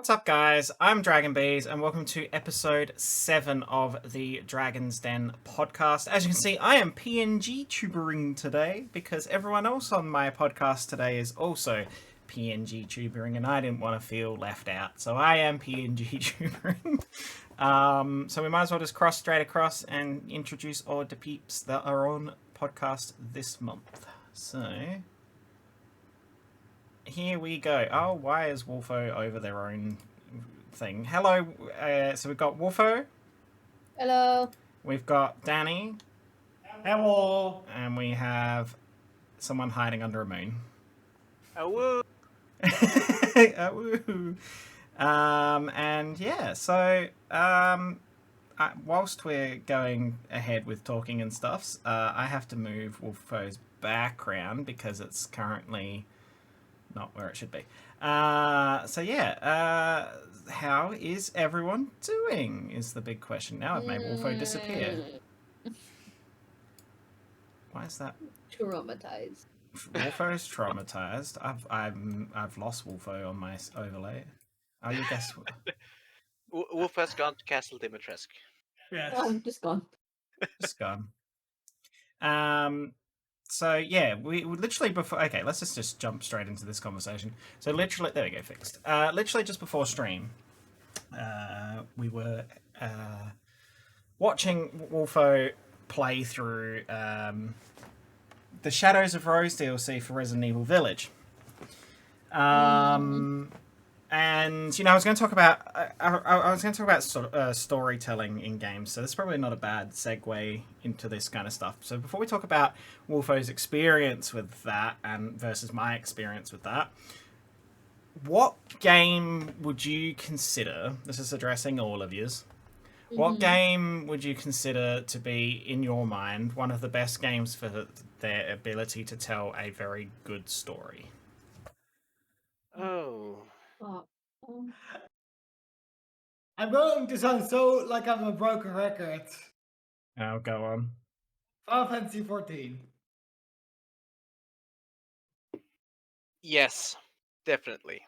What's up, guys? I'm Dragon Bees, and welcome to episode 7 of the Dragon's Den podcast. As you can see, I am PNG tubering today because everyone else on my podcast today is also PNG tubering, and I didn't want to feel left out, so I am PNG tubering. So we might as well just cross straight across and introduce all the peeps that are on podcast this month. So here we go. Oh, why is Wolfo over their own thing? Hello. So we've got Wolfo. Hello. We've got Dani. Hello. And we have someone hiding under a moon. Oh, woo. Oh, and yeah, so whilst we're going ahead with talking and stuffs, I have to move Wolfo's background because it's currently not where it should be. So yeah, how is everyone doing is the big question. Now I've made Wolfo disappear. Why is that? Traumatized. Wolfo's traumatized. I've lost Wolfo on my overlay. Oh, you guess. Wolf has gone to Castle Dimitrescu. Yes. I'm just gone. Just gone. So yeah, we literally before. Okay, let's just jump straight into this conversation. So literally, there we go, fixed. Literally just before stream, we were watching Wolfo play through the Shadows of Rose DLC for Resident Evil Village. And I was going to talk about sort of storytelling in games, so that's probably not a bad segue into this kind of stuff. So before we talk about Wolfo's experience with that and versus my experience with that, what game would you consider? This is addressing all of yous. What game would you consider to be, in your mind, one of the best games for their ability to tell a very good story? Oh. I'm going to sound so like I'm a broken record. Oh, go on. Final Fantasy 14. Yes, definitely.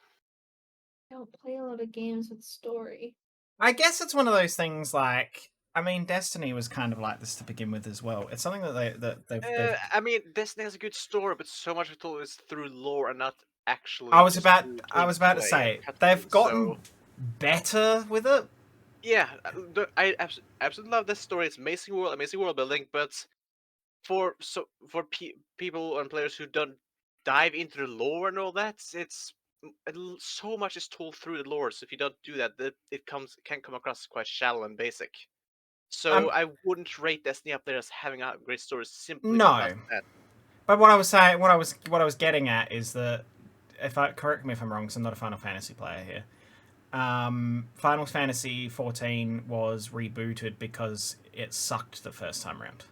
I don't play a lot of games with story. I guess it's one of those things like, I mean, Destiny was kind of like this to begin with as well. It's something that they've I mean, Destiny has a good story, but so much of it is through lore and not actually. I was just about through to gameplay say and they've cutscenes, gotten so better with it. yeah, I absolutely love this story. It's amazing world building, but for people and players who don't dive into the lore and all that, it's so much is told through the lore. So if you don't do that, it can come across quite shallow and basic. So I wouldn't rate Destiny up there as having a great story simply because of that. But what I was saying, what I was getting at is that, correct me if I'm wrong, because I'm not a Final Fantasy player here. Final Fantasy 14 was rebooted because it sucked the first time around.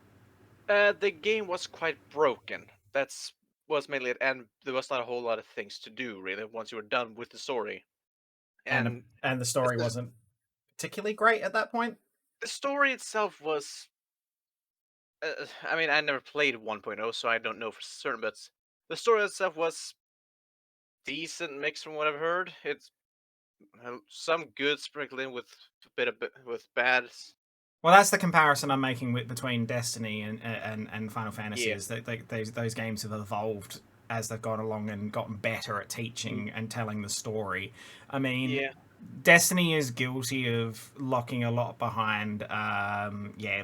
The game was quite broken. That's was mainly it, and there was not a whole lot of things to do really once you were done with the story. And the story wasn't particularly great at that point. The story itself was. I mean, I never played 1.0, so I don't know for certain, but the story itself was decent mix from what I've heard. It's some good sprinkled in with a bit with bad. Well, that's the comparison I'm making between Destiny and Final Fantasy. Yeah. Is that those games have evolved as they've gone along and gotten better at teaching and telling the story. I mean, Yeah. Destiny is guilty of locking a lot behind,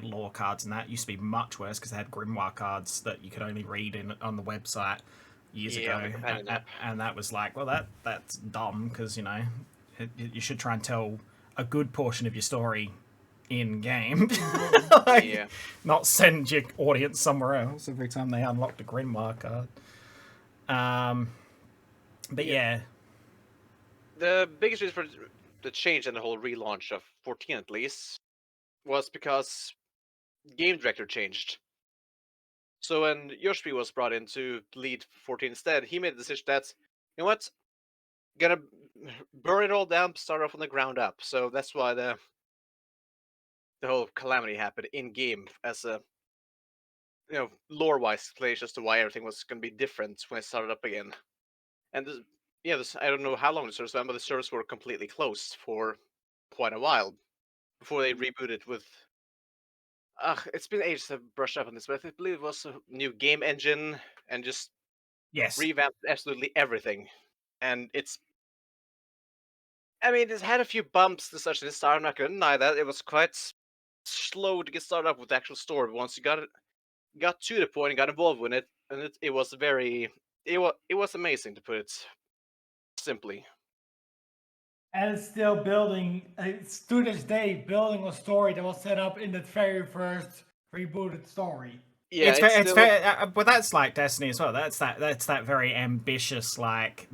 lore cards, and that used to be much worse because they had grimoire cards that you could only read on the website years ago, and that was like, well, that's dumb because you should try and tell a good portion of your story in game, not send your audience somewhere else every time they unlock the grimoire card. But yeah. The biggest reason for the change and the whole relaunch of 14 at least was because game director changed. So when Yoshpi was brought in to lead 14 instead, he made the decision that, you know what, gonna burn it all down, start off on the ground up. So that's why the whole calamity happened in game as a lore-wise explanation as to why everything was gonna be different when it started up again. And yeah, I don't know how long the servers went, but the servers were completely closed for quite a while before they rebooted with. It's been ages to brush up on this, but I believe it was a new game engine and just Yes. revamped absolutely everything. And it's, I mean, it's had a few bumps and such in the start. I'm not gonna deny that it was quite slow to get started up with the actual story. But once you got to the point and got involved with it, and it was very, it was amazing to put it simply. And it's still building, it's to this day, building a story that was set up in the very first rebooted story. Yeah, It's very, but that's like Destiny as well. That's that very ambitious, like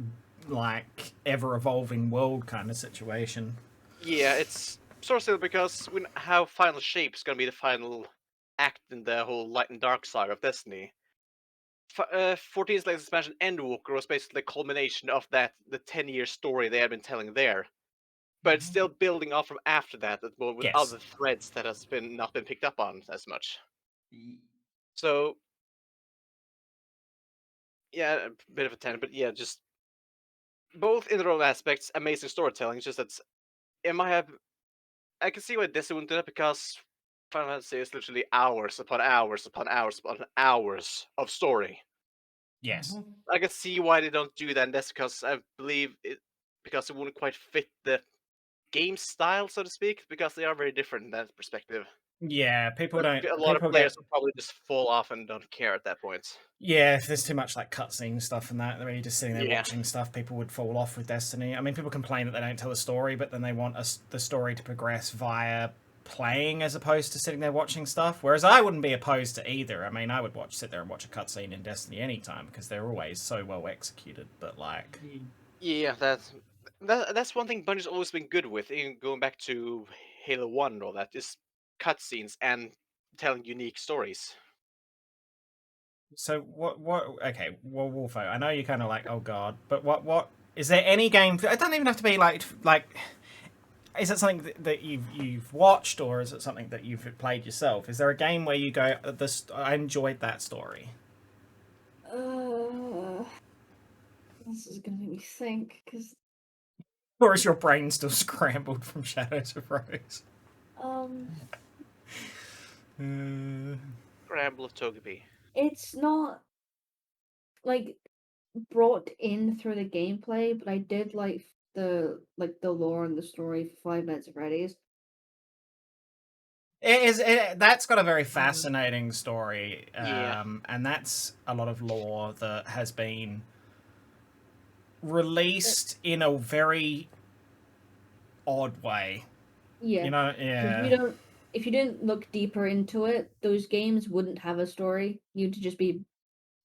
ever evolving world kind of situation. Yeah, it's sort of silly because how final shape is gonna be the final act in the whole light and dark side of Destiny. 14's latest expansion, Endwalker, was basically the culmination of the 10-year story they had been telling there. But it's still building off from after that, with Yes. other threads that has been not been picked up on as much. So yeah, a bit of a tangent, but yeah, just both in their own aspects, amazing storytelling. It's just that I can see why Destiny wouldn't do that because Final Fantasy is literally hours upon hours upon hours upon hours of story. Yes. I can see why they don't do that, and that's because I believe because it wouldn't quite fit the game style, so to speak, because they are very different in that perspective. Yeah, people But don't. a lot of People players get. will probably just fall off and don't care at that point. Yeah, if there's too much like cutscene stuff and that, where you're just sitting there Yeah. watching stuff, people would fall off with Destiny. I mean, people complain that they don't tell a story, but then they want the story to progress via playing as opposed to sitting there watching stuff. Whereas I wouldn't be opposed to either. I mean, I would sit there and watch a cutscene in Destiny anytime because they're always so well executed. But like, Yeah, that's one thing Bungie's always been good with. Even going back to Halo 1 and all that, is cutscenes and telling unique stories. so what? Okay, well, Wolfo, I know you're kind of like, oh god, but what is there any game? It doesn't even have to be like. Is it something that you've watched, or is it something that you've played yourself? Is there a game where you go, "This I enjoyed that story," This is gonna make me think because or is your brain still scrambled from Shadows of Rose? um, Scramble of Togepi. it's not like brought in through the gameplay, but I did like the lore and the story for Five Nights at Freddy's. That's got a very fascinating story, Yeah. and that's a lot of lore that has been released in a very odd way. Yeah, You know, if you didn't look deeper into it, those games wouldn't have a story. You'd just be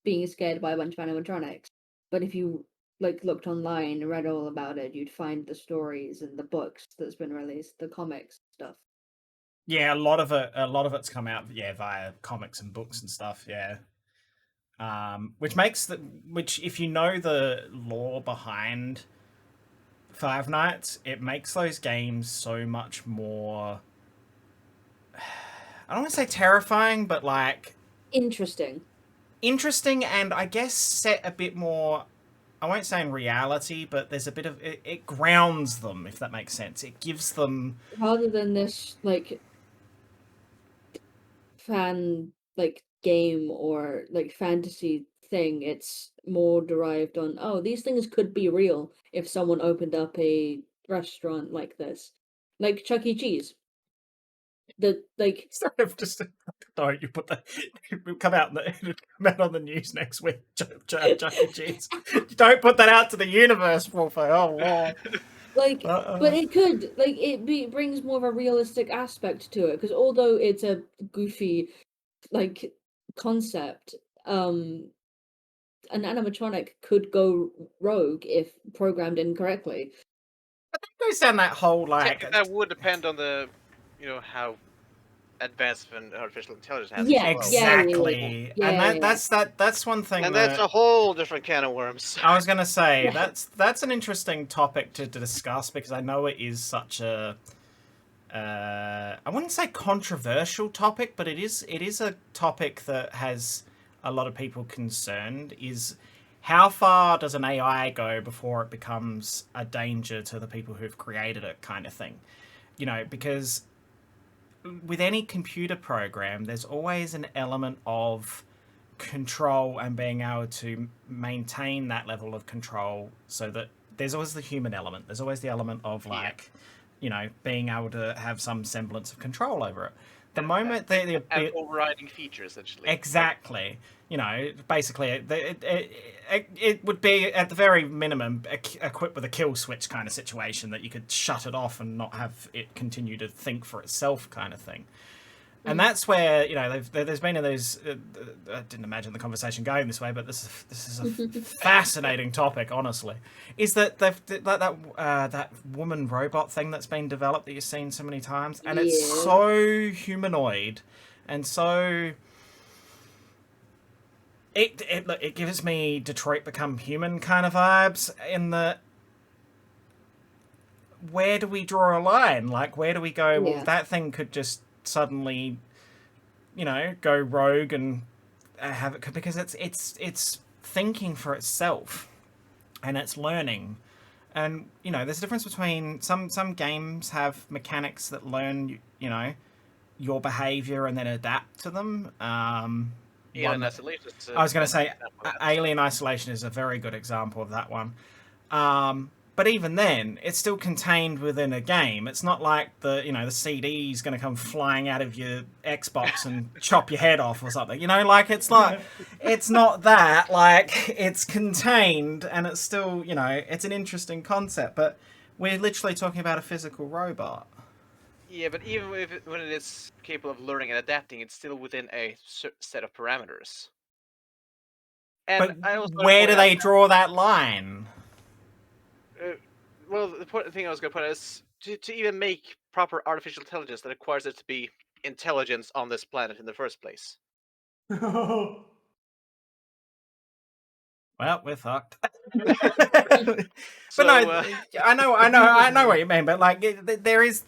being scared by a bunch of animatronics. But if you looked online and read all about it, you'd find the stories and the books that's been released, the comics stuff. yeah. A lot of it's come out, via comics and books and stuff. Yeah. Which if you know the lore behind Five Nights, it makes those games so much more. I don't want to say terrifying, but like Interesting. and I guess set a bit more. I won't say in reality, but there's a bit of it grounds them, if that makes sense. It gives them Rather than this fan game or fantasy thing, it's more derived on, oh, these things could be real if someone opened up a restaurant like this. Like Chuck E. Cheese. sort of just. Don't you put that? Come out come out on the news next week. Chuck E. Cheese. Don't put that out to the universe, Wolfo. Oh lord. But it could brings more of a realistic aspect to it, because although it's a goofy concept, an animatronic could go rogue if programmed incorrectly. Goes down that whole like. That would depend on how advanced an artificial intelligence has. Yeah, as well. Exactly, yeah, and yeah. that's one thing. And that, that's a whole different can of worms. I was gonna say Yeah. that's an interesting topic to discuss because I know it is such a I wouldn't say controversial topic, but it is a topic that has a lot of people concerned. Is how far does an AI go before it becomes a danger to the people who've created it, kind of thing? You know, because with any computer program, there's always an element of control and being able to maintain that level of control, so that there's always the human element. There's always the element of like, you know, being able to have some semblance of control over it. The moment an overriding feature, essentially. Exactly. You know, basically, it would be at the very minimum equipped with a kill switch kind of situation that you could shut it off and not have it continue to think for itself, kind of thing. And that's where, you know, there's been in those. I didn't imagine the conversation going this way, but this is a fascinating topic. Honestly, is that that woman robot thing that's been developed that you've seen so many times, and it's so humanoid, and so it gives me Detroit Become Human kind of vibes. In the, where do we draw a line? Like, where do we go? Well, that thing could just suddenly, you know, go rogue and have it, because it's thinking for itself and it's learning. And you know, there's a difference between some games have mechanics that learn, you know, your behavior and then adapt to them. Alien Isolation. I was going to say Alien Isolation is a very good example of that one. But even then, it's still contained within a game. It's not like the CD is going to come flying out of your Xbox and chop your head off or something. You know, like it's not that. Like, it's contained and it's still, you know, it's an interesting concept. But we're literally talking about a physical robot. Yeah, but even when it is capable of learning and adapting, it's still within a set of parameters. And but where do they draw that line? Well, the thing I was going to point out is to even make proper artificial intelligence that requires it to be intelligence on this planet in the first place. Well, we're fucked. But so, no, I know what you mean. But like, there is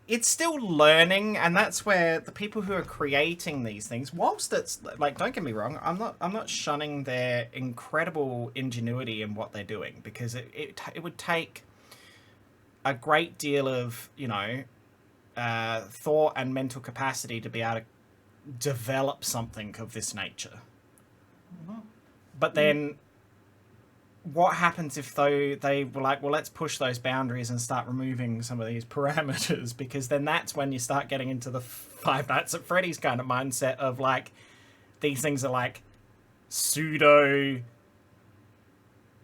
it's still learning, and that's where the people who are creating these things, whilst it's like, don't get me wrong, I'm not shunning their incredible ingenuity in what they're doing, because it would take a great deal of, you know, thought and mental capacity to be able to develop something of this nature. But then what happens if they were like, well, let's push those boundaries and start removing some of these parameters? Because then that's when you start getting into the Five Nights at Freddy's kind of mindset of like, these things are like pseudo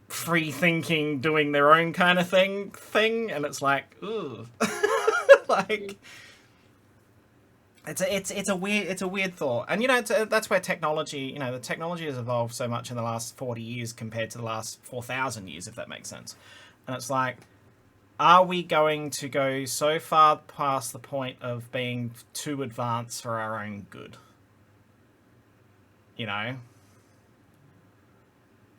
free thinking, doing their own kind of thing, and it's like, ugh. Like, it's a weird thought. And you know, that's where technology, you know, the technology has evolved so much in the last 40 years compared to the last 4,000 years, if that makes sense. And it's like, are we going to go so far past the point of being too advanced for our own good? You know,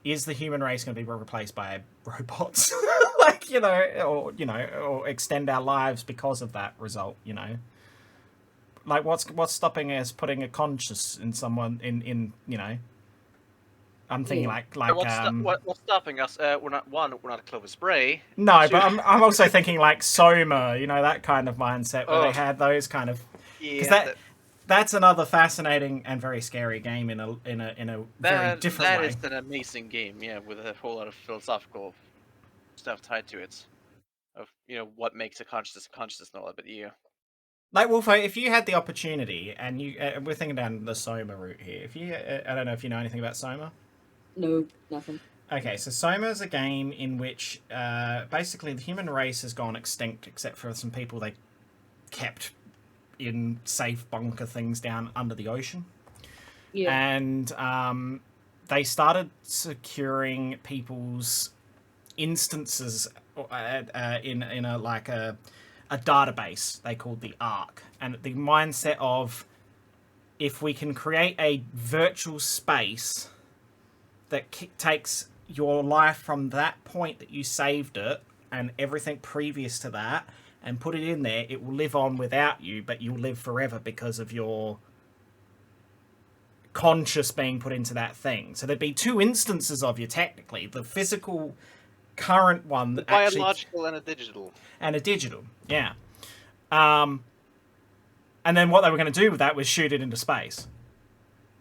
is the human race going to be replaced by robots? Like, you know, or extend our lives because of that result, you know? Like, what's stopping us putting a conscience in someone in you know? I'm thinking like what's stopping us? We're not Clovis Bray. No, but I'm also thinking like Soma, you know, that kind of mindset where they had those kind of, because that's another fascinating and very scary game in a very different way. That is an amazing game, yeah, with a whole lot of philosophical stuff tied to it, of, you know, what makes a consciousness and all that. But yeah. Like, Wolfo, if you had the opportunity, and you, we're thinking down the Soma route here. If you, I don't know if you know anything about Soma. No, nothing. Okay, so Soma is a game in which basically the human race has gone extinct, except for some people they kept in safe bunker things down under the ocean. Yeah. And they started securing people's instances in a like a database they called the Ark, and the mindset of, if we can create a virtual space that takes your life from that point that you saved it and everything previous to that and put it in there, it will live on without you, but you'll live forever because of your conscious being put into that thing. So there'd be two instances of you technically: the physical current one The that actually, biological and a digital. and a digital, yeah. And then what they were going to do with that was shoot it into space,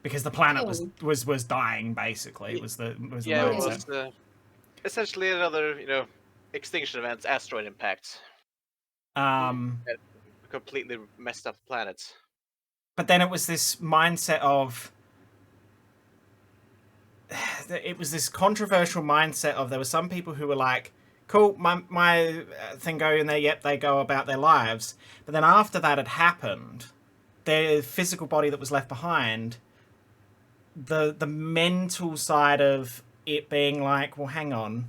because the planet was dying. Basically, was the It mindset. was essentially another extinction event, asteroid impact. That completely messed up the planet. But then it was this mindset of, it was this controversial mindset of, there were some people who were like, cool, my thing go in there, yep, they go about their lives. But then after that had happened, their physical body that was left behind, the mental side of it being like, well, hang on,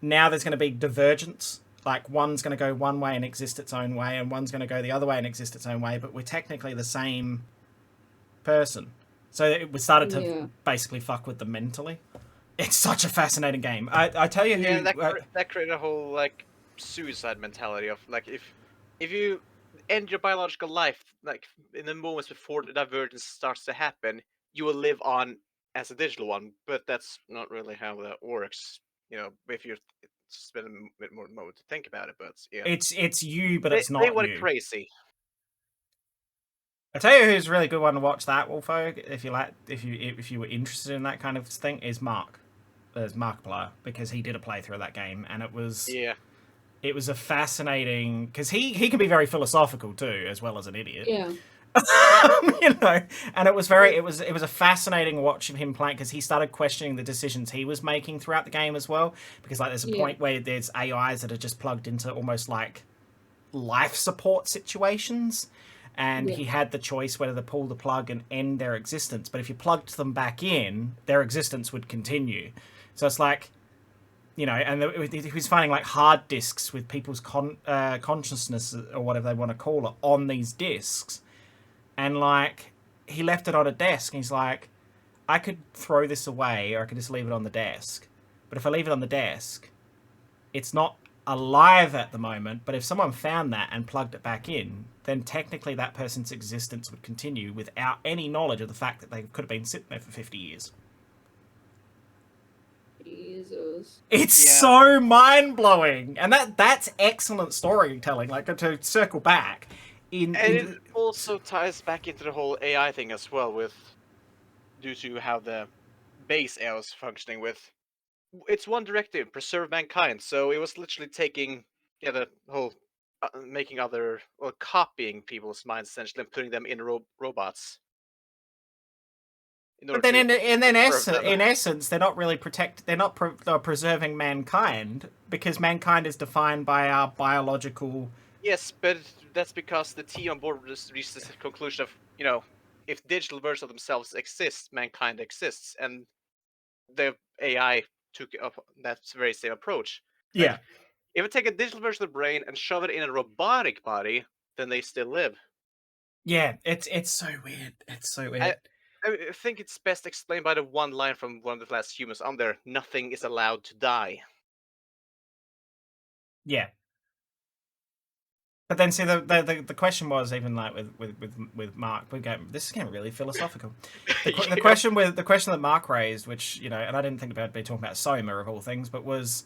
now there's going to be divergence. Like, one's going to go one way and exist its own way, and one's going to go the other way and exist its own way, but we're technically the same person. So it started to basically fuck with them mentally. It's such a fascinating game. I tell you who... that created a whole, like, suicide mentality of, like, if you end your biological life, like, in the moments before the divergence starts to happen, you will live on as a digital one, but that's not really how that works. If you spend a bit more moment to think about it, but yeah. It's you, but it's not they went you. crazy. I tell you who's a really good one to watch that, Wolfo, if you were interested in that kind of thing, is Mark. There's Markiplier, because he did a playthrough of that game, and it was a fascinating, because he can be very philosophical too, as well as an idiot. Yeah. And it was a fascinating watching him playing, because he started questioning the decisions he was making throughout the game as well, because, like, there's a point where there's AIs that are just plugged into almost like life support situations, and he had the choice whether to pull the plug and end their existence, but if you plugged them back in, their existence would continue. So it's like, and he was finding, like, hard disks with people's consciousness, or whatever they want to call it, on these disks. And, like, he left it on a desk, and he's like, I could throw this away, or I could just leave it on the desk. But if I leave it on the desk, it's not alive at the moment, but if someone found that and plugged it back in, then technically that person's existence would continue without any knowledge of the fact that they could have been sitting there for 50 years. Jesus. It's so mind-blowing. And that's excellent storytelling, like, to circle back. It also ties back into the whole AI thing as well, due to how the base AI was functioning with. It's one directive: preserve mankind. So it was literally taking the whole copying people's minds essentially and putting them in robots. But then, in essence, they're not really they're not preserving mankind, because mankind is defined by our biological. Yes, but that's because the team on board just reached the conclusion of, if digital versions of themselves exist, mankind exists, and the AI took up that very same approach. Yeah. If I take a digital version of the brain and shove it in a robotic body, then they still live. Yeah, it's so weird. It's so weird. I think it's best explained by the one line from one of the last humans on there: nothing is allowed to die. Yeah. But then, see, the question was, even like with Mark, this is getting really philosophical. The question that Mark raised, which, and I didn't think about be talking about Soma of all things, but was,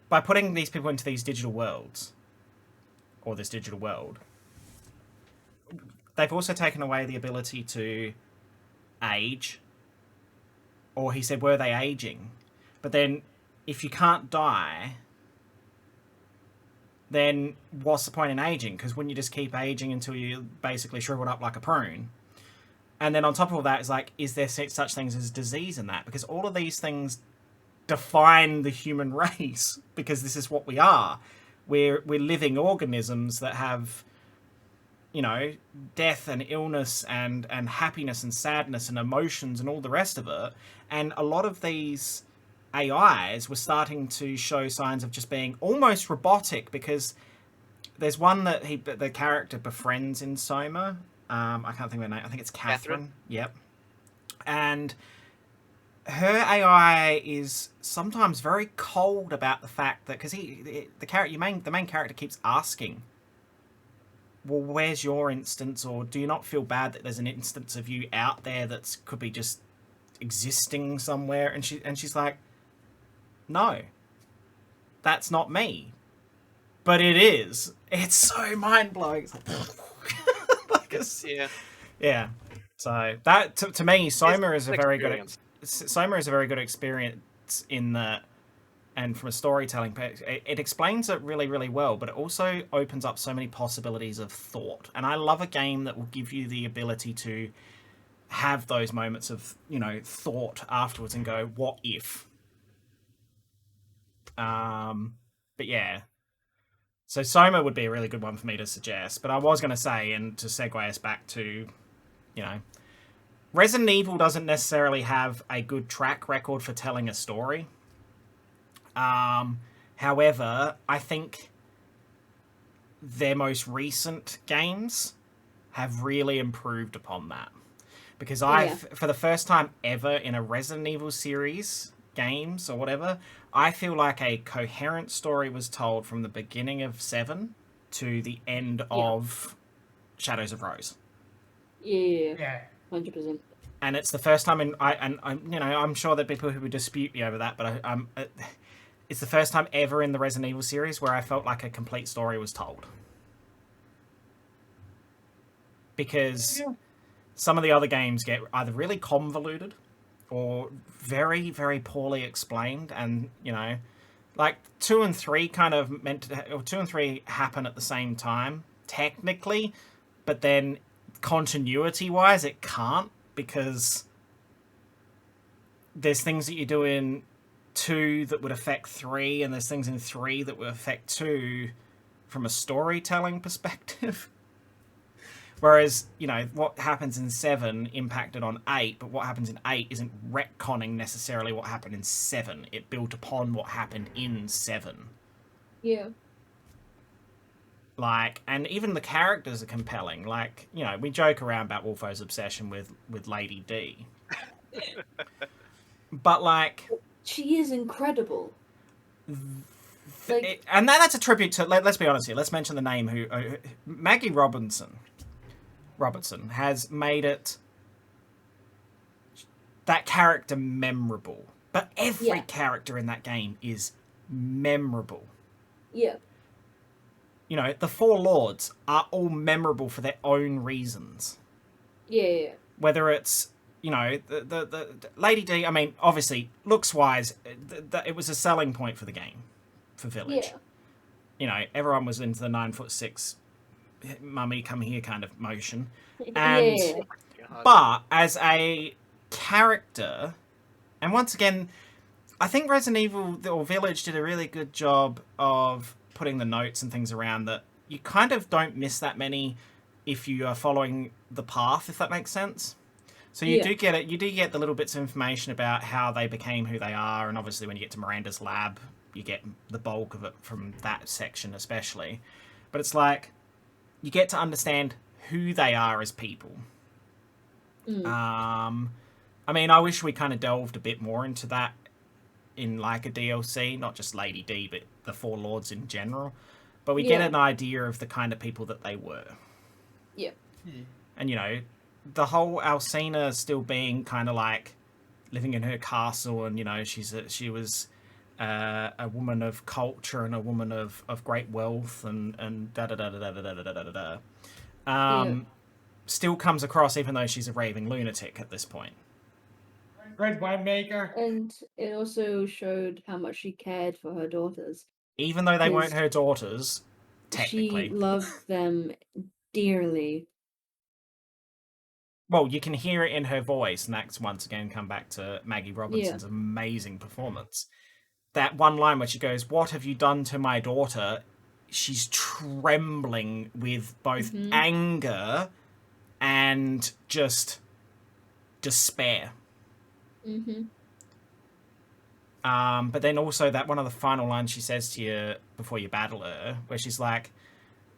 by putting these people into these digital worlds, or this digital world, they've also taken away the ability to age. Or he said, were they aging? But then, if you can't die, then what's the point in aging? Because wouldn't you just keep aging until you basically shriveled up like a prune? And then on top of all that, is like, is there such things as disease in that? Because all of these things define the human race, because this is what we are. We're living organisms that have, death and illness and happiness and sadness and emotions and all the rest of it. And a lot of these AIs were starting to show signs of just being almost robotic, because there's one that the character befriends in Soma. I can't think of her name. I think it's Catherine. Yep. And her AI is sometimes very cold about the fact that, because the main character keeps asking well, where's your instance? Or do you not feel bad that there's an instance of you out there that could be just existing somewhere? And she's like, no, that's not me. But it is. It's so mind-blowing. It's like, Yeah. yeah. So that to me, Soma It's is a an very good experience. Soma is a very good experience in that, and from a storytelling, it explains it really, really well, but it also opens up so many possibilities of thought. And I love a game that will give you the ability to have those moments of, you know, thought afterwards and go, what if? But yeah. So Soma would be a really good one for me to suggest. But I was going to say, and to segue us back to, you know, Resident Evil doesn't necessarily have a good track record for telling a story. However, I think their most recent games have really improved upon that. Because for the first time ever in a Resident Evil series, games or whatever, I feel like a coherent story was told from the beginning of 7 to the end of Shadows of Rose. Yeah. 100%. And it's the first time I'm sure that people who would dispute me over that, but it's the first time ever in the Resident Evil series where I felt like a complete story was told. Because some of the other games get either really convoluted or very, very poorly explained, and, you know, like 2 and 3 kind of or 2 and 3 happen at the same time, technically, but then continuity-wise, it can't, because there's things that you do in 2 that would affect 3, and there's things in 3 that would affect 2 from a storytelling perspective. Whereas, you know, what happens in 7 impacted on 8, but what happens in 8 isn't retconning necessarily what happened in 7. It built upon what happened in 7. Yeah. Like, and even the characters are compelling. Like, you know, we joke around about Wolfo's obsession with Lady D. But, like... She is incredible. And that's a tribute to... Let's be honest here. Let's mention the name who... Maggie Robertson has made it... that character memorable. But every character in that game is memorable. Yeah. You know, the 4 lords are all memorable for their own reasons. Yeah. Whether it's, you know, the Lady D, I mean, obviously, looks-wise, it was a selling point for the game, for Village. Yeah. You know, everyone was into the 9'6", mummy, come here kind of motion. And, but as a character, and once again, I think Resident Evil or Village did a really good job of putting the notes and things around that you kind of don't miss that many if you are following the path, if that makes sense. So you do get it. You do get the little bits of information about how they became who they are, and obviously when you get to Miranda's lab, you get the bulk of it from that section especially. But it's like you get to understand who they are as people. I mean, I wish we kind of delved a bit more into that in like a DLC, not just Lady D, but the 4 lords in general. But we get an idea of the kind of people that they were. Yeah. And, you know, the whole Alcina still being kind of like living in her castle, and, you know, she was a woman of culture and a woman of great wealth and da-da-da-da-da-da-da-da-da-da. Still comes across, even though she's a raving lunatic at this point. Great winemaker. And it also showed how much she cared for her daughters. Even though they weren't her daughters, technically. She loved them dearly. Well, you can hear it in her voice, and that's once again come back to Maggie Robinson's amazing performance. That one line where she goes, "What have you done to my daughter?" She's trembling with both anger and just despair. But then also that one of the final lines she says to you before you battle her, where she's like,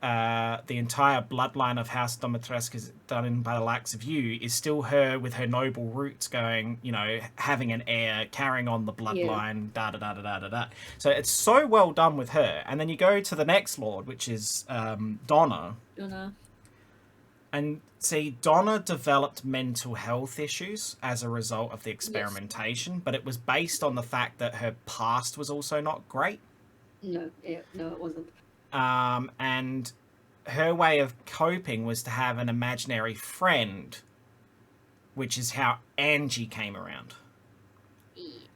the entire bloodline of House Dimitrescu is done in by the likes of you is still her with her noble roots going, having an heir, carrying on the bloodline, da da da da da da da. So it's so well done with her. And then you go to the next lord, which is Donna. And see, Donna developed mental health issues as a result of the experimentation, but it was based on the fact that her past was also not great. No, it wasn't. And her way of coping was to have an imaginary friend, which is how Angie came around.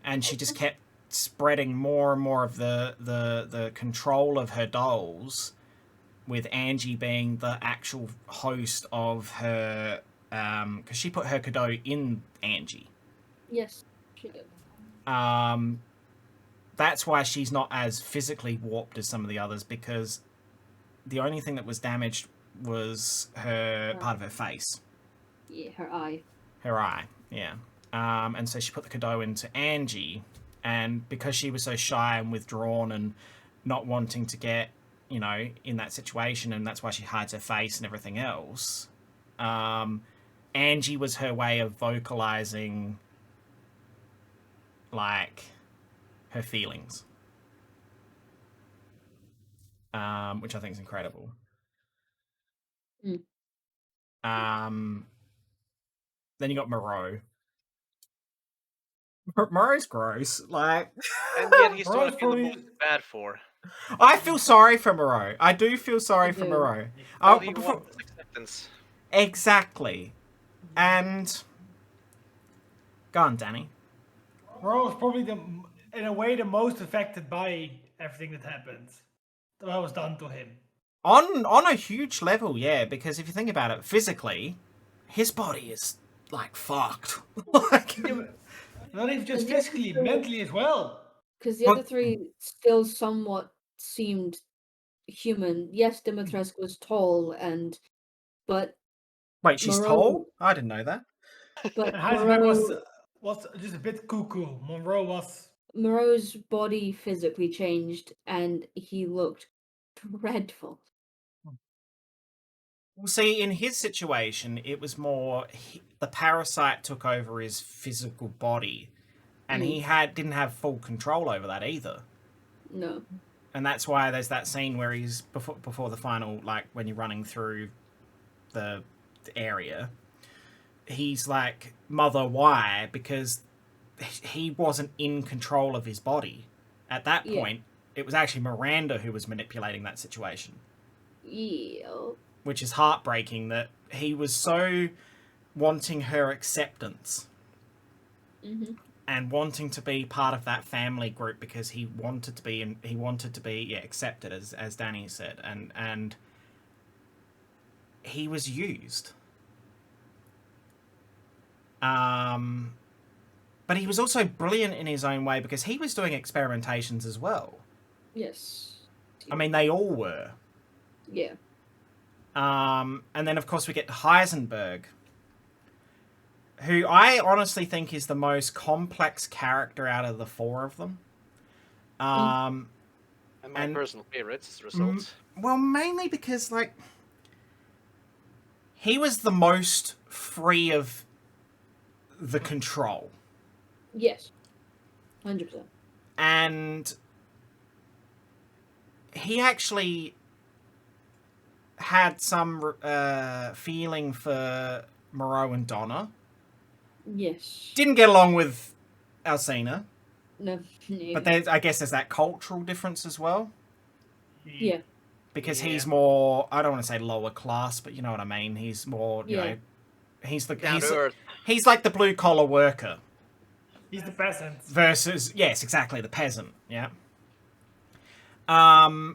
And she just kept spreading more and more of the control of her dolls, with Angie being the actual host of her, because she put her Cadeau in Angie. Yes, she did. That's why she's not as physically warped as some of the others, because the only thing that was damaged was her part of her face. Yeah, her eye. Her eye, yeah. And so she put the Cadeau into Angie, and because she was so shy and withdrawn and not wanting to get, in that situation, and that's why she hides her face and everything else, Angie was her way of vocalizing, like, her feelings. Which I think is incredible. Then you got Moreau. Moreau's gross, like... And yet he's the one I feel the most bad for. I feel sorry for Moreau. I do feel sorry for Moreau. All he wants is acceptance. Exactly. And... Go on, Dani. Moreau was probably, in a way, the most affected by everything that happened. That was done to him. On a huge level, yeah, because if you think about it, physically, his body is, like, fucked. Not even just physically, mentally as well. Because the other three still somewhat seemed human. Yes, Dimitrescu was tall, but... Wait, she's tall? I didn't know that. But Heisenberg was just a bit cuckoo. Moreau's body physically changed, and he looked dreadful. Well, see, in his situation, it was more the parasite took over his physical body, and he didn't have full control over that either. No. And that's why there's that scene where he's before the final, like when you're running through the area, he's like, "Mother, why?" Because he wasn't in control of his body at that point. It was actually Miranda who was manipulating that situation. Yeah. Which is heartbreaking, that he was so wanting her acceptance and wanting to be part of that family group because he wanted to be accepted, as Dani said, and he was used. But he was also brilliant in his own way because he was doing experimentations as well. Yes. I mean, they all were. Yeah. And then, of course, we get Heisenberg, who I honestly think is the most complex character out of the four of them. And my personal favorites as a result. Well, mainly because, like, he was the most free of the control. Yes. 100%. And he actually had some feeling for Moreau and Donna. Yes. Didn't get along with Alcina. No. But I guess there's that cultural difference as well. Yeah. Because he's more, I don't want to say lower class, but you know what I mean. He's more, you know, he's like the blue collar worker. He's the peasant. Versus, yes, exactly, the peasant. Yeah.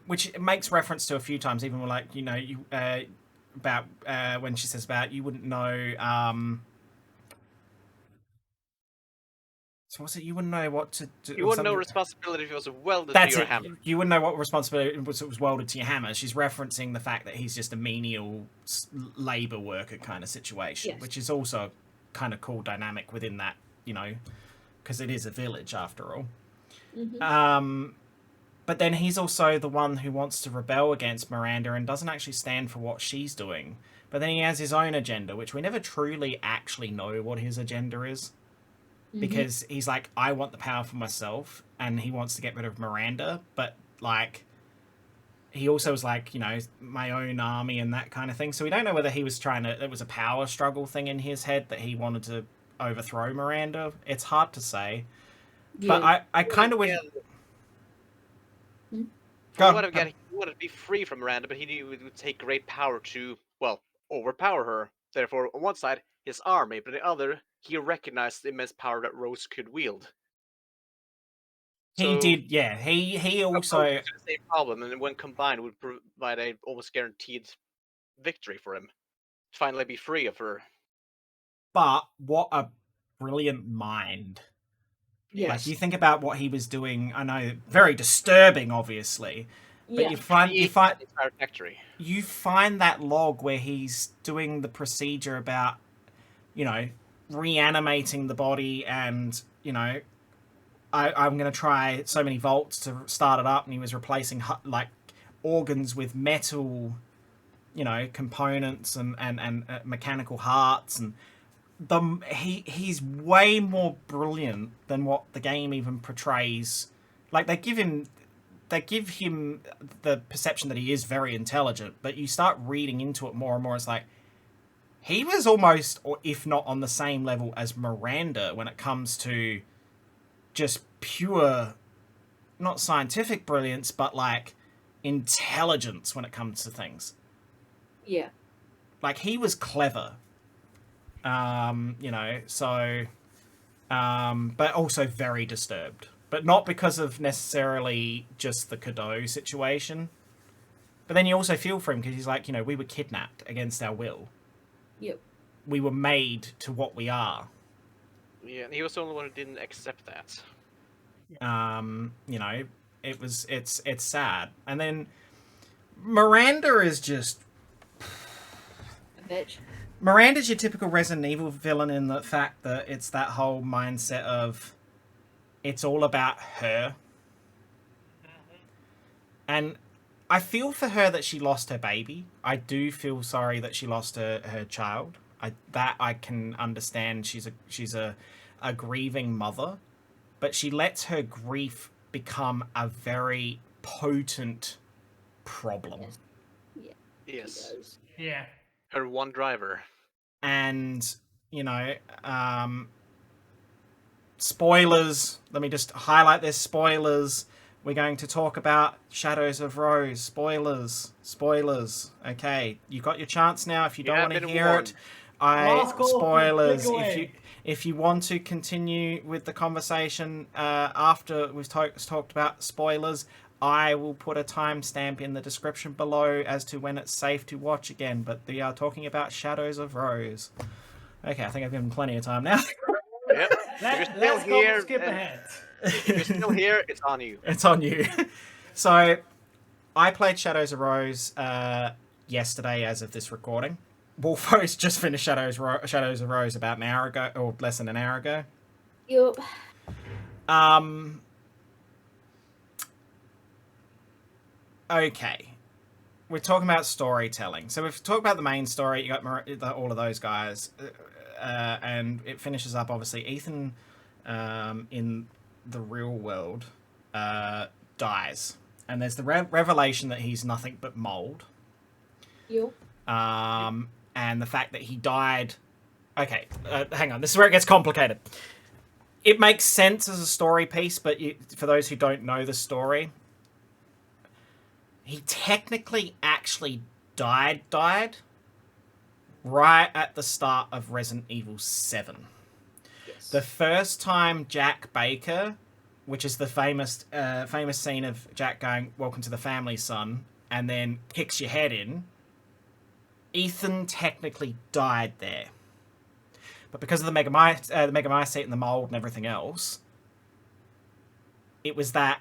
Which makes reference to a few times, even when, like, you know, about when she says about you wouldn't know. So what's it? You wouldn't know what to do. You wouldn't know responsibility if it was welded to your hammer. You wouldn't know what responsibility was welded to your hammer. She's referencing the fact that he's just a menial labor worker kind of situation, which is also kind of cool dynamic within that, you know, because it is a village after all. But then he's also the one who wants to rebel against Miranda and doesn't actually stand for what she's doing. But then he has his own agenda, which we never truly actually know what his agenda is. Because he's like, I want the power for myself, and he wants to get rid of Miranda, but, like, he also was like, you know, my own army and that kind of thing. So we don't know whether he was it was a power struggle thing in his head that he wanted to overthrow Miranda. It's hard to say. Yeah. But I kind of wish... From what I've got, he wanted to be free from Miranda, but he knew it would take great power to, well, overpower her. Therefore, on one side, his army, but on the other, he recognized the immense power that Rose could wield. He did, yeah. He also... the same problem, and when combined, would provide a almost guaranteed victory for him. Finally be free of her. But what a brilliant mind. Yes. Like, you think about what he was doing, I know, very disturbing, obviously. But Yeah. you find the entire factory. You find that log where he's doing the procedure about, you know, reanimating the body and, you know, I'm going to try so many volts to start it up, and he was replacing, like, organs with metal, you know, components and mechanical hearts, and he's way more brilliant than what the game even portrays. Like, they give him the perception that he is very intelligent, but you start reading into it more and more, it's like, he was almost, or if not on the same level as Miranda when it comes to just pure, not scientific brilliance, but, like, intelligence when it comes to things. Yeah. Like, he was clever. You know, so... but also very disturbed. But not because of necessarily just the Cadeau situation. But then you also feel for him, because he's like, you know, we were kidnapped against our will. Yep. We were made to what we are. Yeah, and he was the only one who didn't accept that. You know, it's sad. And then Miranda is just... A bitch. Miranda's your typical Resident Evil villain in the fact that it's that whole mindset of it's all about her. And I feel for her that she lost her baby. I do feel sorry that she lost her child. I can understand. She's a grieving mother, but she lets her grief become a very potent problem. Yes. Yeah. Yes. Yeah. Her one driver. And, you know, spoilers. Let me just highlight this. Spoilers. We're going to talk about Shadows of Rose. Spoilers. Spoilers. Okay, you got your chance now. If you don't want to hear it, spoilers. If you want to continue with the conversation after we've talked about spoilers, I will put a timestamp in the description below as to when it's safe to watch again. But we are talking about Shadows of Rose. Okay, I think I've given plenty of time now. Yep. Let's go skip ahead. If you're still here, it's on you. It's on you. So, I played Shadows of Rose yesterday as of this recording. Wolfo's just finished Shadows of Rose about an hour ago, or less than an hour ago. Yup. Okay. We're talking about storytelling. So we've talked about the main story. You got all of those guys. And it finishes up, obviously. Ethan, in the real world, dies. And there's the revelation that he's nothing but mold. Yup. And the fact that he died... Okay, hang on. This is where it gets complicated. It makes sense as a story piece, but for those who don't know the story... He technically actually died right at the start of Resident Evil 7. Yes. The first time Jack Baker, which is the famous scene of Jack going, "Welcome to the family, son," and then kicks your head in, Ethan technically died there. But because of the Megamycete and the mold and everything else, it was that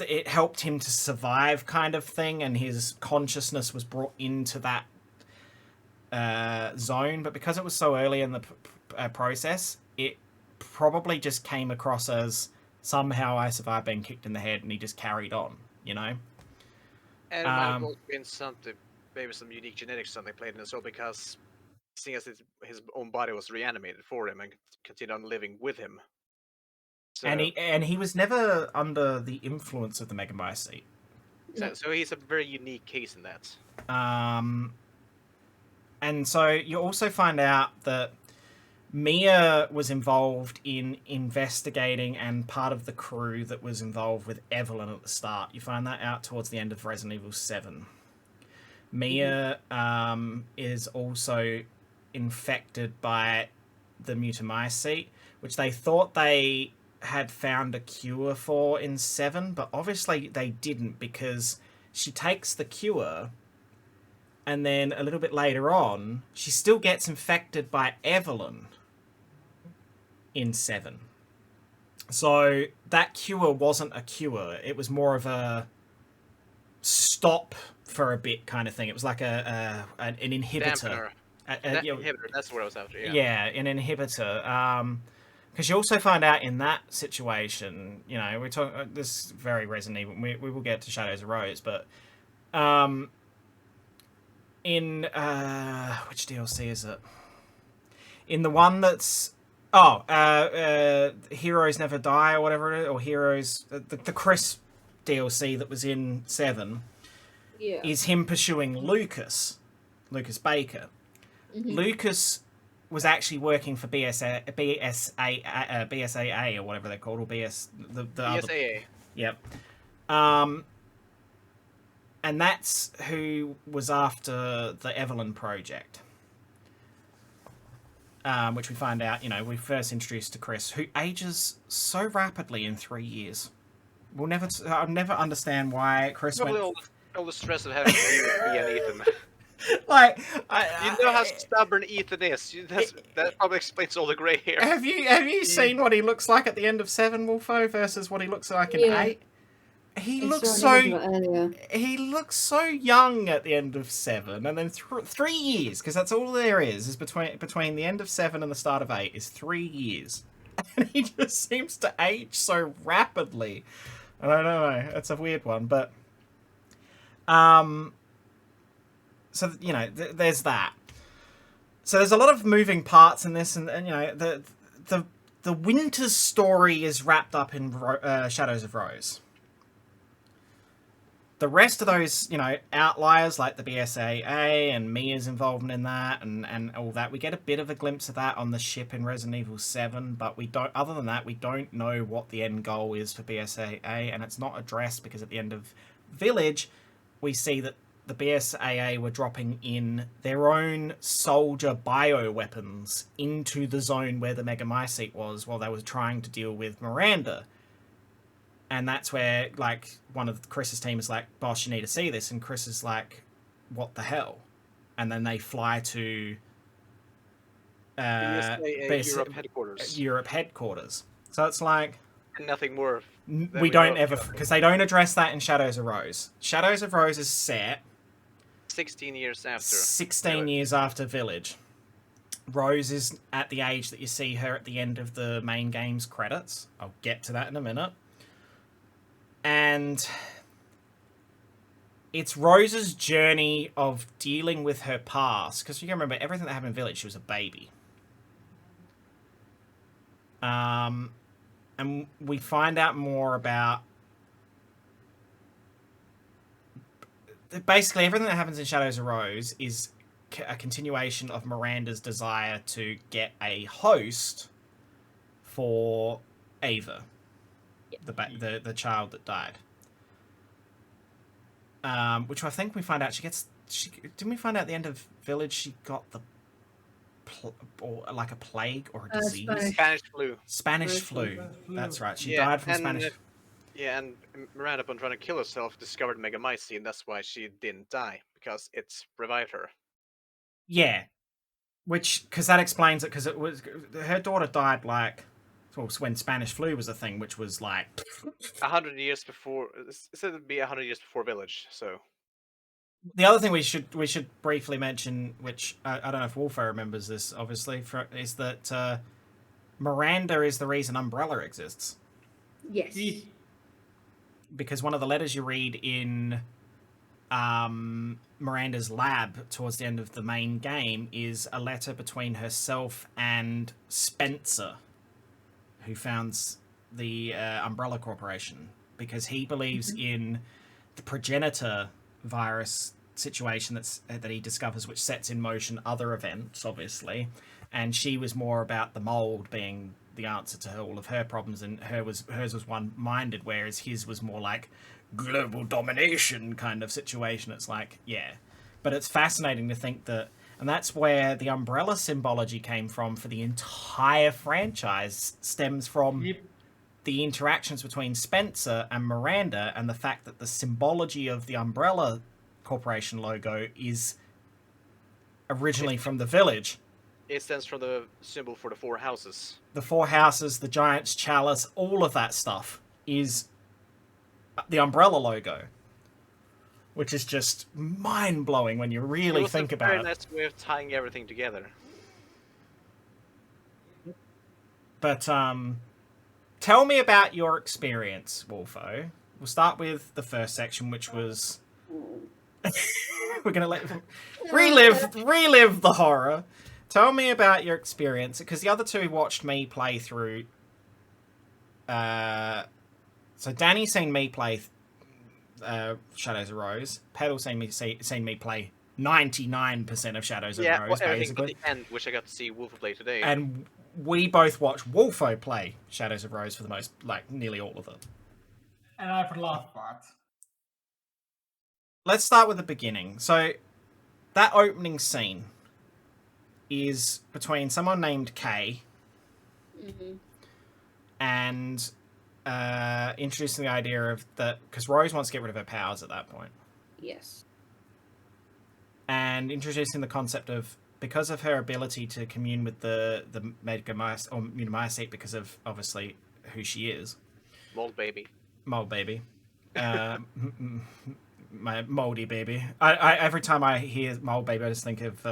it helped him to survive kind of thing, and his consciousness was brought into that zone. But because it was so early in the process, it probably just came across as somehow I survived being kicked in the head, and he just carried on, you know? And it might have also been something, maybe some unique genetics something played in as well, because seeing as his own body was reanimated for him and continued on living with him. So, and he was never under the influence of the Megamycete. so he's a very unique case in that. And so you also find out that Mia was involved in investigating and part of the crew that was involved with Evelyn at the start. You find that out towards the end of Resident Evil 7. Mia is also infected by the Mutamycete, which they thought they had found a cure for in 7, but obviously they didn't, because she takes the cure and then a little bit later on she still gets infected by Evelyn in 7. So that cure wasn't a cure, it was more of a stop for a bit kind of thing. It was like an inhibitor. Inhibitor, that's what I was after, Yeah, an inhibitor. Because you also find out in that situation, you know, we're talking this is very Resident Evil. We will get to Shadows of Rose, but in which DLC is it? In the one that's Heroes Never Die or whatever it is, or Heroes the Chris DLC that was in 7 is him pursuing Lucas Baker. Lucas was actually working for BSAA or whatever they're called, or the BSAA. Yep. And that's who was after the Evelyn project. Which we find out, you know, we first introduced to Chris, who ages so rapidly in 3 years. I'll never understand why Chris Probably went... all the stress of having to be with me and Ethan. Like, you know how stubborn Ethan is. That probably explains all the grey hair. Have you seen what he looks like at the end of 7, Wolfo, versus what he looks like in 8? He looks so young at the end of 7, and then 3 years, because that's all there is between the end of 7 and the start of 8 is 3 years, and he just seems to age so rapidly. I don't know. It's a weird one, but so you know, there's that. So there's a lot of moving parts in this, and you know, the Winters story is wrapped up in Shadows of Rose. The rest of those, you know, outliers like the BSAA and Mia's involvement in that and all that, we get a bit of a glimpse of that on the ship in Resident Evil 7, but we don't. Other than that, we don't know what the end goal is for BSAA, and it's not addressed because at the end of Village, we see that the BSAA were dropping in their own soldier bioweapons into the zone where the Megamycete was while they were trying to deal with Miranda. And that's where, like, one of Chris's team is like, boss, you need to see this. And Chris is like, what the hell? And then they fly to Europe headquarters. Europe headquarters. So it's like... And nothing more. We don't ever... Because they don't address that in Shadows of Rose. Shadows of Rose is set... 16 years after. 16 years after Village. Rose is at the age that you see her at the end of the main game's credits. I'll get to that in a minute. And it's Rose's journey of dealing with her past. Because you can remember, everything that happened in Village, she was a baby. And we find out more about... Basically, everything that happens in Shadows of Rose is a continuation of Miranda's desire to get a host for Ava. The child that died, which I think we find out didn't we find out at the end of Village she got or like a plague or a disease? Spanish flu. That's right. She died from Spanish. Yeah, and Miranda, upon trying to kill herself, discovered Megamycete, and that's why she didn't die, because it's revived her. Yeah, because that explains it. Because it was her daughter died like. Well, when Spanish flu was a thing, which was like 100 years before. It said it'd be 100 years before Village. So the other thing we should briefly mention, which I don't know if Wolfo remembers this, obviously, is that Miranda is the reason Umbrella exists. Yes. Because one of the letters you read in Miranda's lab towards the end of the main game is a letter between herself and Spencer, who founds the Umbrella Corporation, because he believes in the progenitor virus situation that he discovers, which sets in motion other events, obviously. And she was more about the mold being the answer to all of her problems, and hers was one-minded, whereas his was more like global domination kind of situation. It's like, yeah. But it's fascinating to think that, and that's where the umbrella symbology came from for the entire franchise, stems from the interactions between Spencer and Miranda, and the fact that the symbology of the Umbrella Corporation logo is originally from the village. It stands for the symbol for the 4 houses. The 4 houses, the Giant's Chalice, all of that stuff is the Umbrella logo, which is just mind-blowing when you really think about it. Very nice way of tying everything together. But tell me about your experience, Wolfo. We'll start with the first section, which was we're gonna let relive the horror. Tell me about your experience, because the other two watched me play through. So Dani seen me play Shadows of Rose. Petal seen me play 99% of Shadows of Rose, everything but basically. the end, which I got to see Wolfo play today. And we both watched Wolfo play Shadows of Rose for the most, like, nearly all of it. And I for the last part. Let's start with the beginning. So, that opening scene is between someone named Kay and introducing the idea of that, because Rose wants to get rid of her powers at that point. Yes. And introducing the concept of, because of her ability to commune with the Munomycete, because of obviously who she is. Mold baby. My moldy baby. I every time I hear mold baby, I just think of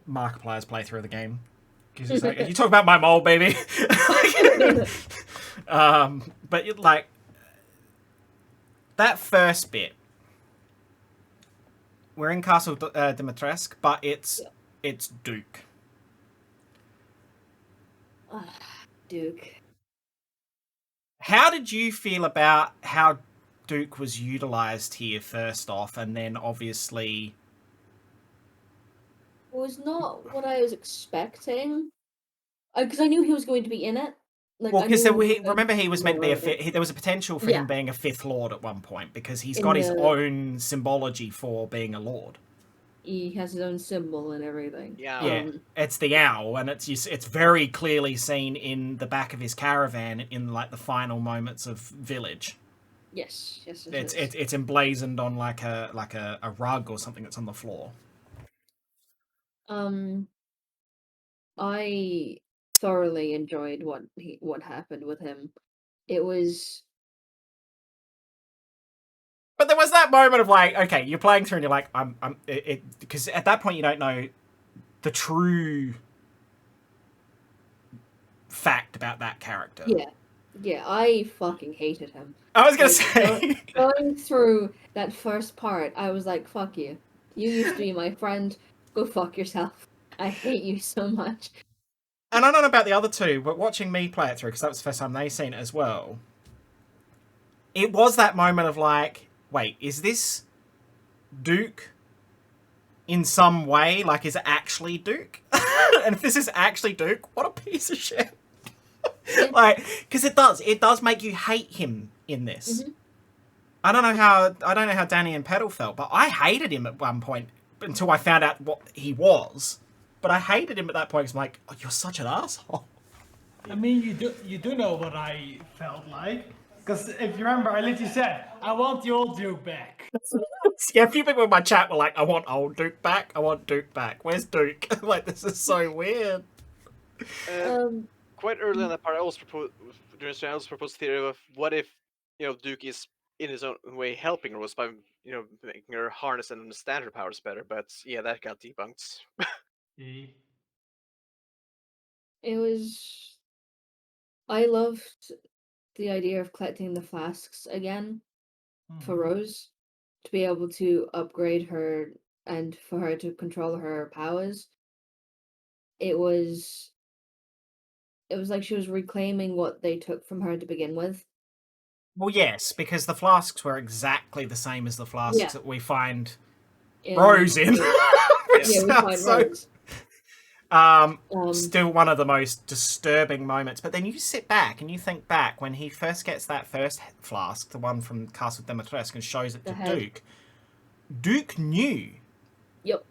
Markiplier's playthrough of the game. Because it's like, you talk about my mold baby. But like that first bit, we're in Castle Dimitrescu, but it's Duke. Duke. How did you feel about how Duke was utilized here first off, and then obviously It was not what I was expecting, because I knew he was going to be in it. Like, well, because remember he was meant to be there was a potential for Yeah. him being a 5th Lord at one point, because he's In got his the- own symbology for being a Lord. He has his own symbol and everything. Yeah. It's the owl, and it's very clearly seen in the back of his caravan in like the final moments of Village. Yes. It's emblazoned on like a rug or something that's on the floor. I thoroughly enjoyed what happened with him. It was. But there was that moment of like, okay, you're playing through and you're like, because at that point you don't know the true fact about that character. Yeah, I fucking hated him. I was gonna Like, say, going through that first part, I was like, fuck you. You used to be my friend. Go fuck yourself. I hate you so much. and I don't know about the other two, but watching me play it through, because that was the first time they seen it as well, it was that moment of like, wait, is this Duke in some way? Like, is it actually Duke? And if this is actually Duke, what a piece of shit. Like, because it does make you hate him in this. Mm-hmm. I don't know how Dani and Petal felt, but I hated him at one point until I found out what he was. But I hated him at that point because I'm like, oh, you're such an asshole. I mean, you do know what I felt like. Because if you remember, I literally said, I want the old Duke back. Yeah, a few people in my chat were like, I want old Duke back. I want Duke back. Where's Duke? Like, this is so weird. Quite early in that part, I also proposed the theory of what if, Duke is in his own way helping Rose by, making her harness and understand her powers better. But yeah, that got debunked. It was. I loved the idea of collecting the flasks again for Mhm. Rose to be able to upgrade her and for her to control her powers. It was like she was reclaiming what they took from her to begin with. Well, yes, because the flasks were exactly the same as the flasks Yeah. that we find In Rose in. Which yeah, we sounds find so. Rose. Still one of the most disturbing moments. But then you sit back and you think back when he first gets that first flask, the one from Castle Dimitrescu, and shows it The to head. Duke. Duke knew. Yep.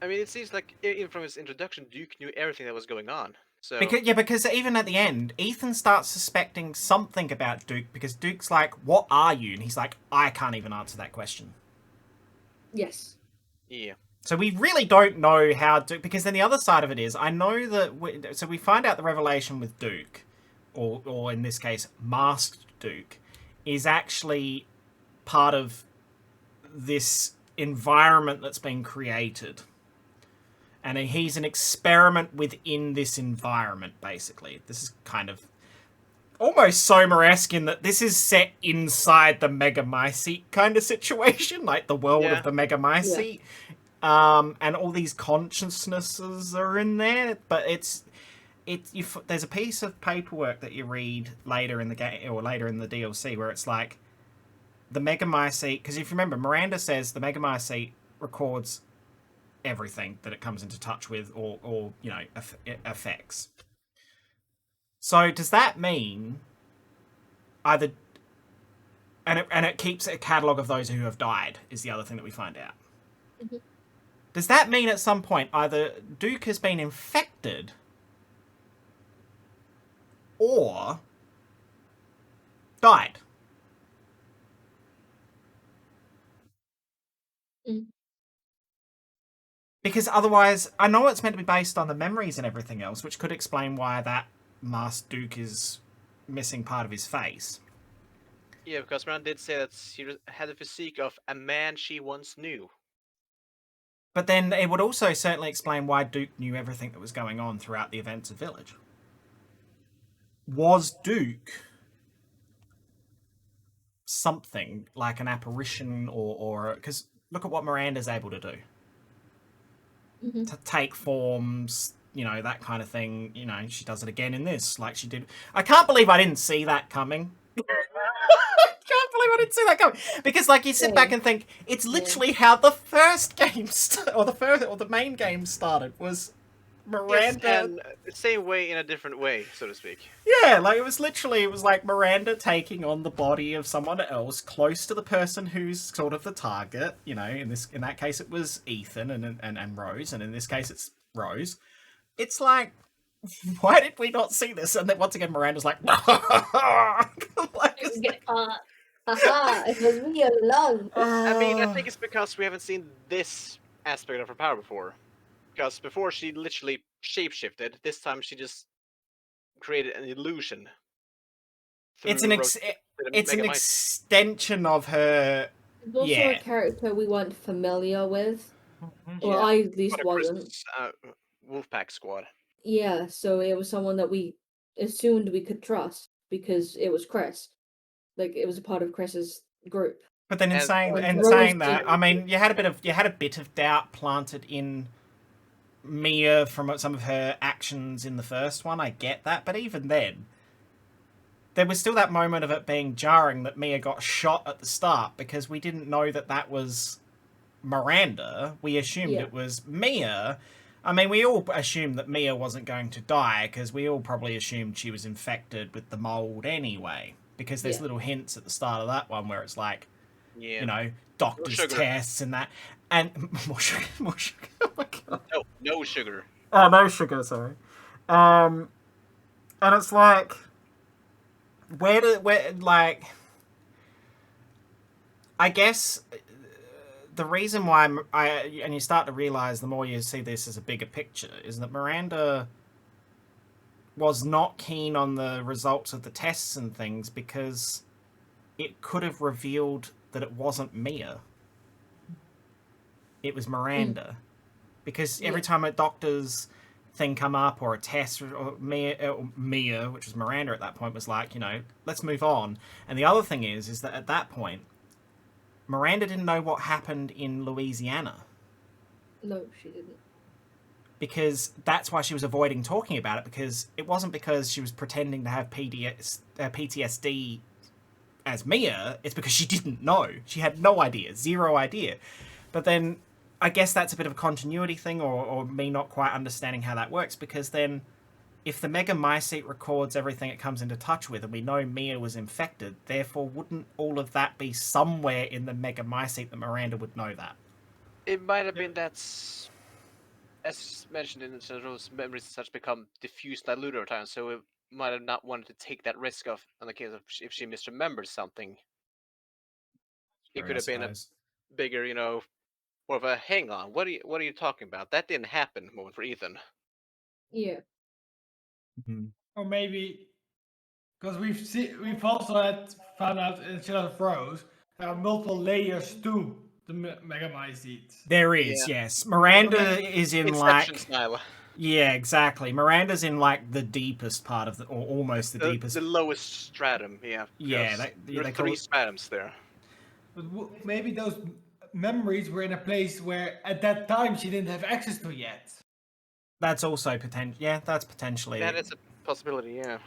I mean, it seems like even from his introduction, Duke knew everything that was going on. So Because even at the end, Ethan starts suspecting something about Duke because Duke's like, "What are you?" And he's like, "I can't even answer that question." Yes. yeah, So we really don't know how Duke. Because then the other side of it is, I know that. So we find out the revelation with Duke, or in this case, Masked Duke, is actually part of this environment that's been created. And he's an experiment within this environment, basically. This is kind of almost Somer-esque in that this is set inside the Megamycete kind of situation, like the world Yeah. of the Megamycete. And all these consciousnesses are in there, but there's a piece of paperwork that you read later in the game or later in the DLC where it's like the Megamycete, because if you remember, Miranda says the Megamycete records everything that it comes into touch with or affects. So does that mean either and it keeps a catalogue of those who have died is the other thing that we find out. Mhm. Does that mean at some point either Duke has been infected or died? Mm. Because otherwise, I know it's meant to be based on the memories and everything else, which could explain why that masked Duke is missing part of his face. yeah, because Miranda did say that she had the physique of a man she once knew. But then it would also certainly explain why Duke knew everything that was going on throughout the events of Village. Was Duke something like an apparition or because look at what Miranda's able to do. Mm-hmm. To take forms, that kind of thing. She does it again in this, like she did. I can't believe I didn't see that coming. I can't believe I didn't see that coming because, like, you sit back and think it's literally how the first game or the main game started was Miranda. Yes, and same way in a different way, so to speak. Yeah, like it was like Miranda taking on the body of someone else close to the person who's sort of the target. In that case it was Ethan and Rose, and in this case it's Rose. It's like, why did we not see this? And then once again Miranda's like, Get caught. Haha, it was me all along. I mean, I think it's because we haven't seen this aspect of her power before. Because before she literally shapeshifted, this time she just created an illusion. It's an extension of her. It's also Yeah. a character we weren't familiar with. Yeah. Well, I at least What a wasn't. Wolfpack squad. Yeah, so it was someone that we assumed we could trust because it was Chris. Like it was a part of Chris's group. But then in And- saying Rose that, did- I mean, you had a bit of doubt planted in Mia from some of her actions in the first one. I get that, but even then, there was still that moment of it being jarring that Mia got shot at the start because we didn't know that was Miranda. We assumed it was Mia. I mean, we all assumed that Mia wasn't going to die because we all probably assumed she was infected with the mold anyway. Because there's little hints at the start of that one where it's like, doctor's tests and that. And more sugar. Oh my god. No sugar. Oh, no sugar, sorry. And it's like, I guess the reason why and you start to realize the more you see this as a bigger picture is that Miranda was not keen on the results of the tests and things because it could have revealed that it wasn't Mia. It was Miranda. Because every time a doctor's thing come up or a test, or Mia, which was Miranda at that point, was like, let's move on. And the other thing is that at that point, Miranda didn't know what happened in Louisiana. No, she didn't. Because that's why she was avoiding talking about it, because it wasn't because she was pretending to have PTSD as Mia, it's because she didn't know. She had no idea, zero idea. But then I guess that's a bit of a continuity thing, or me not quite understanding how that works, because then if the Mega Mycete records everything it comes into touch with, and we know Mia was infected, therefore wouldn't all of that be somewhere in the Mega Mycete that Miranda would know that? It might have been that's, as mentioned in the those memories and such become diffused, diluted over time, so it might have not wanted to take that risk of, in the case of if she misremembers something, it could have been a bigger, more of a hang on. What are you talking about? That didn't happen moment for Ethan. Yeah. Mm-hmm. Or maybe because we've also found out in Shadow of Rose there are multiple layers to the Mega Mycete. There is, yes. Miranda is in Inception style. Yeah, exactly. Miranda's in the deepest part of or almost the deepest. The lowest stratum, yeah. Yeah, there they are call 3 it... stratums there. But maybe those memories were in a place where at that time she didn't have access to yet. That's also potential. Yeah, that's potentially. That is a possibility, yeah.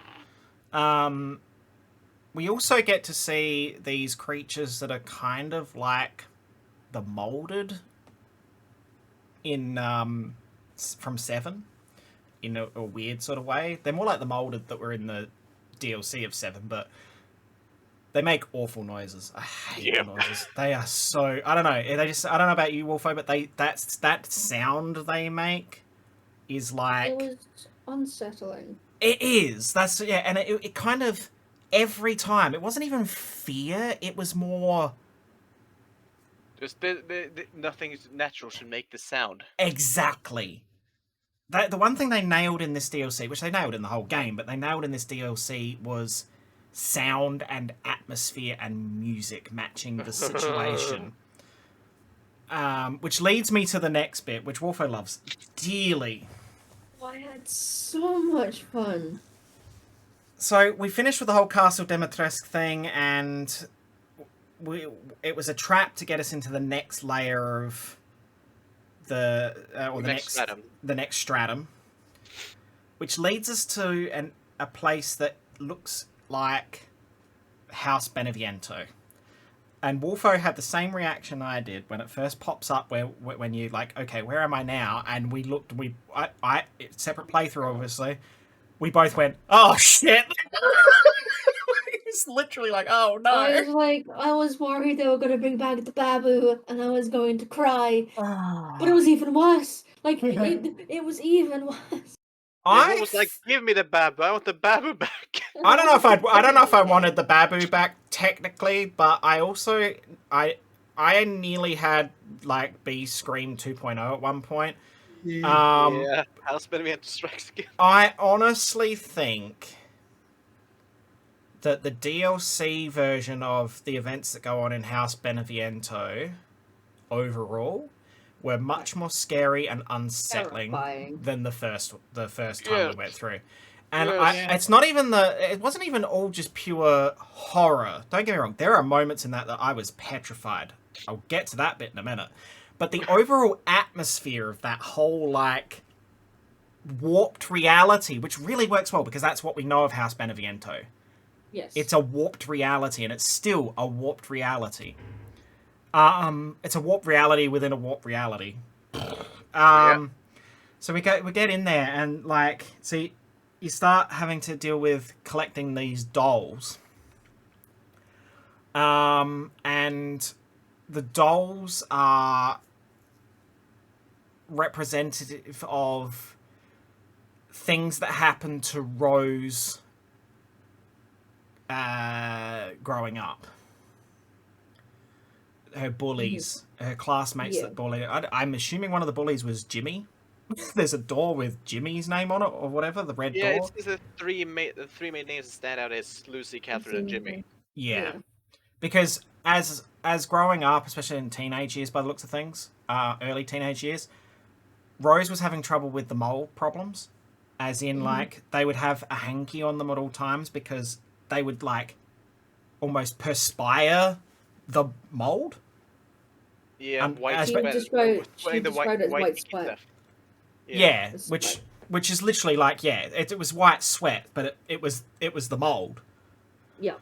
We also get to see these creatures that are kind of like the molded in from 7 in a weird sort of way. They're more like the molded that were in the DLC of 7, but they make awful noises. I hate the noises. They are so... I don't know. I don't know about you, Wolfo, but that sound they make is like... It was unsettling. It is. That's... Yeah, and it kind of... Every time. It wasn't even fear. It was more... Just nothing natural should make the sound. Exactly. The one thing they nailed in this DLC, which they nailed in the whole game, but they nailed in this DLC was sound and atmosphere and music matching the situation. Which leads me to the next bit, which Wolfo loves dearly. I had so much fun. So we finished with the whole Castle Dimitrescu thing, and it was a trap to get us into the next layer of the next stratum, which leads us to a place that looks like House Beneviento. And Wolfo had the same reaction I did when it first pops up, when you like, okay, where am I now? And we looked, I separate playthrough, obviously. We both went, oh shit! It's literally like, oh no! I was worried they were going to bring back the babu, and I was going to cry. But it was even worse. It was even worse. It was like, give me the babu. I want the babu back. I don't know if I wanted the babu back technically, but I also I nearly had B Scream 2.0 at one point. Yeah, House Beneviento strikes again. I honestly think that the DLC version of the events that go on in House Beneviento overall were much more scary and unsettling than the first time we went through. And it wasn't even all just pure horror. Don't get me wrong, there are moments in that I was petrified. I'll get to that bit in a minute. But the overall atmosphere of that whole warped reality, which really works well because that's what we know of House Beneviento. Yes. It's a warped reality, and it's still a warped reality. It's a warped reality within a warped reality. So we get in there, and you start having to deal with collecting these dolls. And the dolls are representative of things that happened to Rose growing up. Her bullies, her classmates that bully her. I'm assuming one of the bullies was Jimmy. There's a door with Jimmy's name on it, or whatever, the red door. Yeah, it's the three main names that stand out as Lucy, Catherine, and Jimmy. Yeah. Because as growing up, especially in teenage years, by the looks of things, early teenage years, Rose was having trouble with the mole problems, as in like they would have a hanky on them at all times because they would like almost perspire the mold. Yeah, white as- She sweat. described Sweating the it as white icky sweat. stuff. Yeah, It's which is literally like it was white sweat, but it was the mold. Yeah.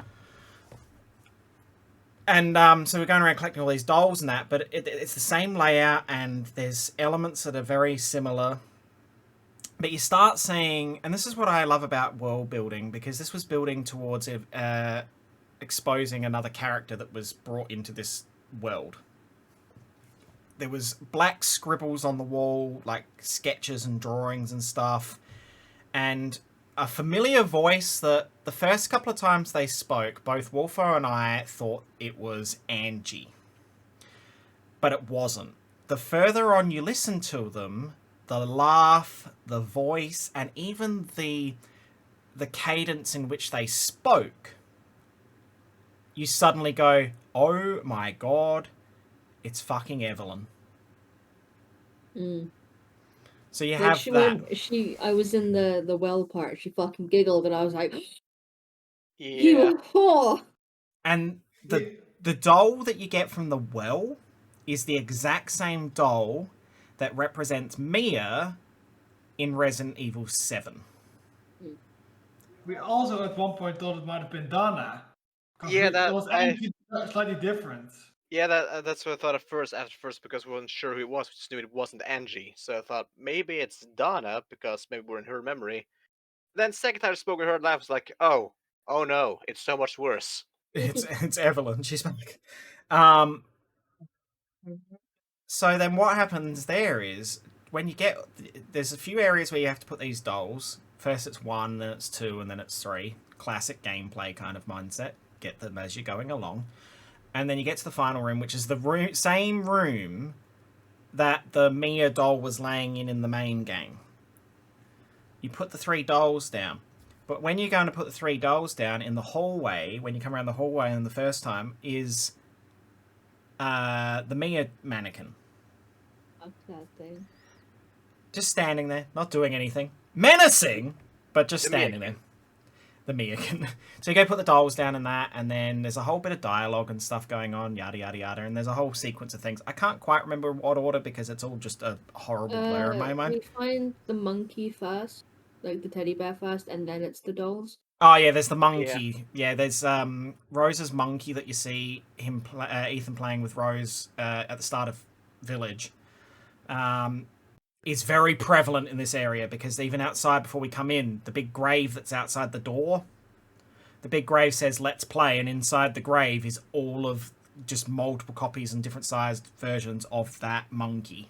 And so we're going around collecting all these dolls and that, but it's the same layout and there's elements that are very similar. But you start seeing, and this is what I love about world building, because this was building towards exposing another character that was brought into this world. There was black scribbles on the wall, like sketches and drawings and stuff, and a familiar voice that the first couple of times they spoke, both Wolfo and I thought it was Angie. But it wasn't. The further on you listen to them, the laugh, the voice, and even the cadence in which they spoke, you suddenly go, oh my god, it's fucking Evelyn. Mm. So you Like have she that. I was in the well part. She fucking giggled, and I was like, Yeah. "You whore!" And the doll that you get from the well is the exact same doll that represents Mia in Resident Evil 7. We also at one point thought it might have been Dana. 'Cause Yeah, it was actually slightly different. Yeah, that's what I thought at first, because we weren't sure who it was. We just knew it wasn't Angie. So I thought maybe it's Donna, because maybe we're in her memory. Then second time I spoke with her, I was like, oh no, it's so much worse. It's Evelyn. She's back. So then what happens there is when you get there's a few areas where you have to put these dolls. First it's 1, then it's 2, and then it's 3. Classic gameplay kind of mindset. Get them as you're going along. And then you get to the final room, which is the same room that the Mia doll was laying in the main game. You put the 3 dolls down. But when you're going to put the 3 dolls down in the hallway, when you come around the hallway and the first time, is the Mia mannequin. Fuck that thing. Just standing there, not doing anything. Menacing, but just The standing there. The Miakin. So you go put the dolls down in that, and then there's a whole bit of dialogue and stuff going on, yada, yada, yada, and there's a whole sequence of things. I can't quite remember what order because it's all just a horrible blur in my mind. We find the monkey first, like the teddy bear first, and then it's the dolls. Oh, yeah, there's the monkey. Yeah, there's Rose's monkey that you see him Ethan playing with Rose at the start of Village. Is very prevalent in this area because even outside before we come in, the big grave that's outside the door, the big grave says let's play, and inside the grave is all of just multiple copies and different sized versions of that monkey.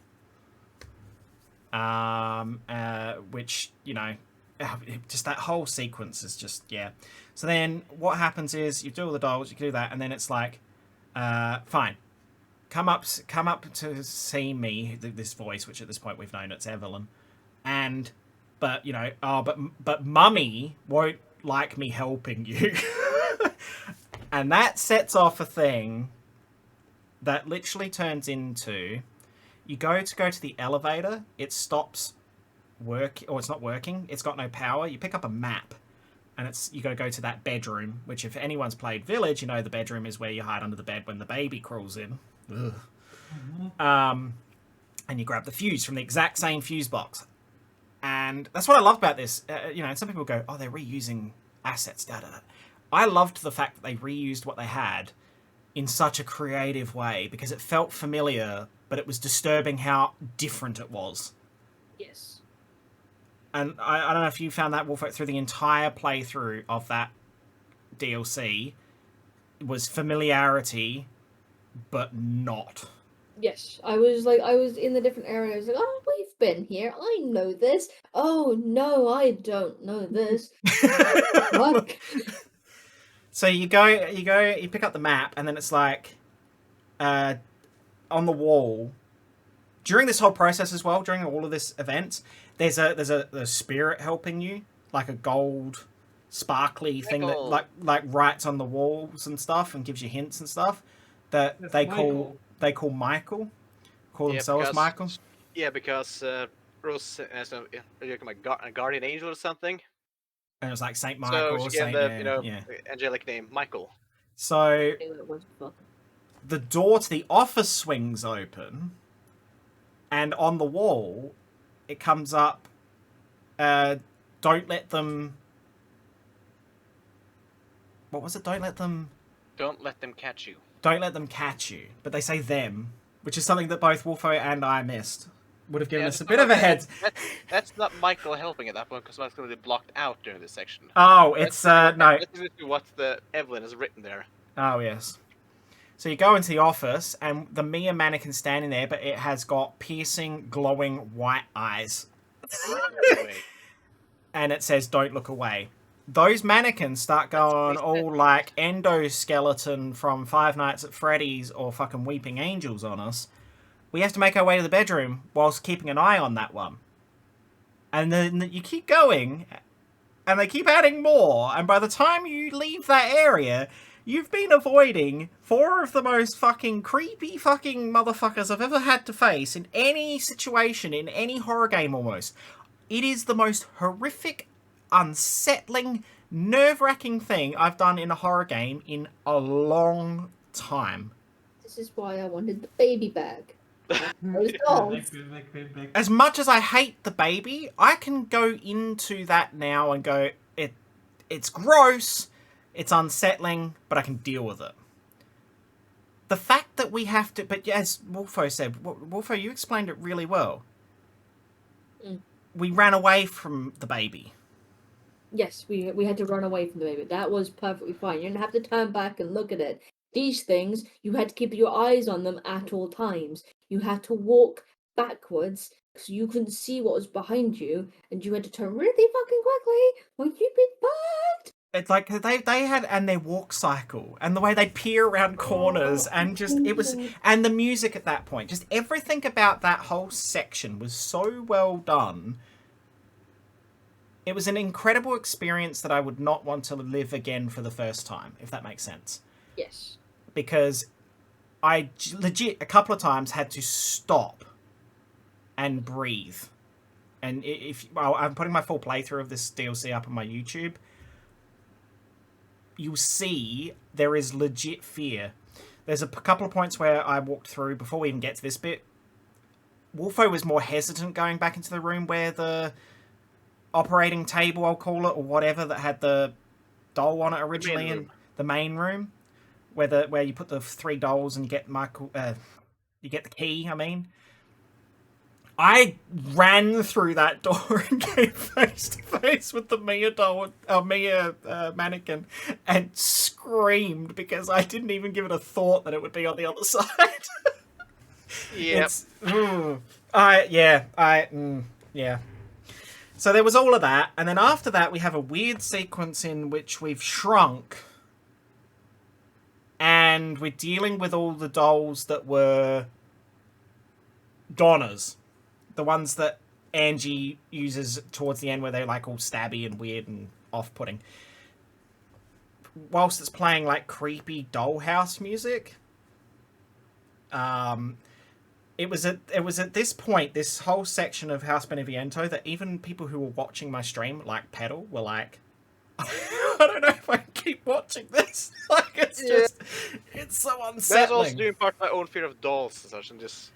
Which, you know, just that whole sequence is just, yeah. So then what happens is you do all the dolls, you can do that, and then it's like, fine. Come up to see me, this voice, which at this point we've known it's Evelyn. But you know, but Mummy won't like me helping you. And that sets off a thing that literally turns into, you go to the elevator, it stops it's not working, it's got no power, you pick up a map, and you got to go to that bedroom, which if anyone's played Village, you know the bedroom is where you hide under the bed when the baby crawls in. Ugh. And you grab the fuse from the exact same fuse box. And that's what I love about this. You know, some people go, oh, they're reusing assets, da da da. I loved the fact that they reused what they had in such a creative way because it felt familiar, but it was disturbing how different it was. Yes. And I don't know if you found that, Wolfo, through the entire playthrough of that DLC, was familiarity, but not. Yes, I was in the different areas. Like, oh, we've been here. I know this. Oh no, I don't know this. Fuck. So you pick up the map, and then it's like, on the wall. During this whole process as well, during all of this event, there's a spirit helping you, like a gold, sparkly thing that like writes on the walls and stuff, and gives you hints and stuff. That That's they Michael. call Michael. Call themselves Michael. Yeah, because Rose has a guardian angel or something. And it was like Saint So Michael she or gave Saint, yeah. angelic name Michael. So I knew it was fuck. the door to the office swings open, and on the wall, it comes up. Don't let them. What was it? Don't let them catch you. Don't let them catch you. But they say them, which is something that both Wolfo and I missed. Would have given us a bit of a head. That's not Michael helping at that point because Michael's going to be blocked out during this section. Oh, it's no. That's what the Evelyn has written there. Oh yes. So you go into the office, and the Mia mannequin's standing there, but it has got piercing, glowing white eyes, and it says "Don't look away." Those mannequins start going all like endoskeleton from Five Nights at Freddy's or fucking Weeping Angels on us. We have to make our way to the bedroom whilst keeping an eye on that one. And then you keep going, and they keep adding more, and by the time you leave that area, you've been avoiding 4 of the most fucking creepy fucking motherfuckers I've ever had to face in any situation, in any horror game almost. It is the most horrific, unsettling, nerve-wracking thing I've done in a horror game in a long time. This is why I wanted the baby bag. Those dolls. As much as I hate the baby, I can go into that now and go, it's gross, it's unsettling, but I can deal with it. The fact that we have to, but as Wolfo said, Wolfo, you explained it really well. We ran away from the baby. Yes, we had to run away from the baby. That was perfectly fine. You didn't have to turn back and look at it. These things, you had to keep your eyes on them at all times. You had to walk backwards so you couldn't see what was behind you, and you had to turn really fucking quickly or you'd be fucked. It's like they had, and their walk cycle, and the way they peer around corners, and just, it was, and the music at that point, just everything about that whole section was so well done. It was an incredible experience that I would not want to live again for the first time, if that makes sense. Yes. Because I legit, a couple of times, had to stop and breathe. And I'm putting my full playthrough of this DLC up on my YouTube. You'll see there is legit fear. There's a couple of points where I walked through, before we even get to this bit, Wolfo was more hesitant going back into the room where the operating table, I'll call it, or whatever, that had the doll on it originally, in the main room, where you put the 3 dolls and you get you get the key. I mean, I ran through that door and came face to face with the Mia doll, Mia mannequin, and screamed because I didn't even give it a thought that it would be on the other side. Yep. Yeah. So there was all of that, and then after that we have a weird sequence in which we've shrunk, and we're dealing with all the dolls that were Donna's. The ones that Angie uses towards the end where they're like all stabby and weird and off-putting. Whilst it's playing like creepy dollhouse music. It was at this point, this whole section of House Beneviento, that even people who were watching my stream, like Petal, were like, I don't know if I can keep watching this. Like, it's just, it's so unsettling. That's also doing part of my own fear of dolls and such, and just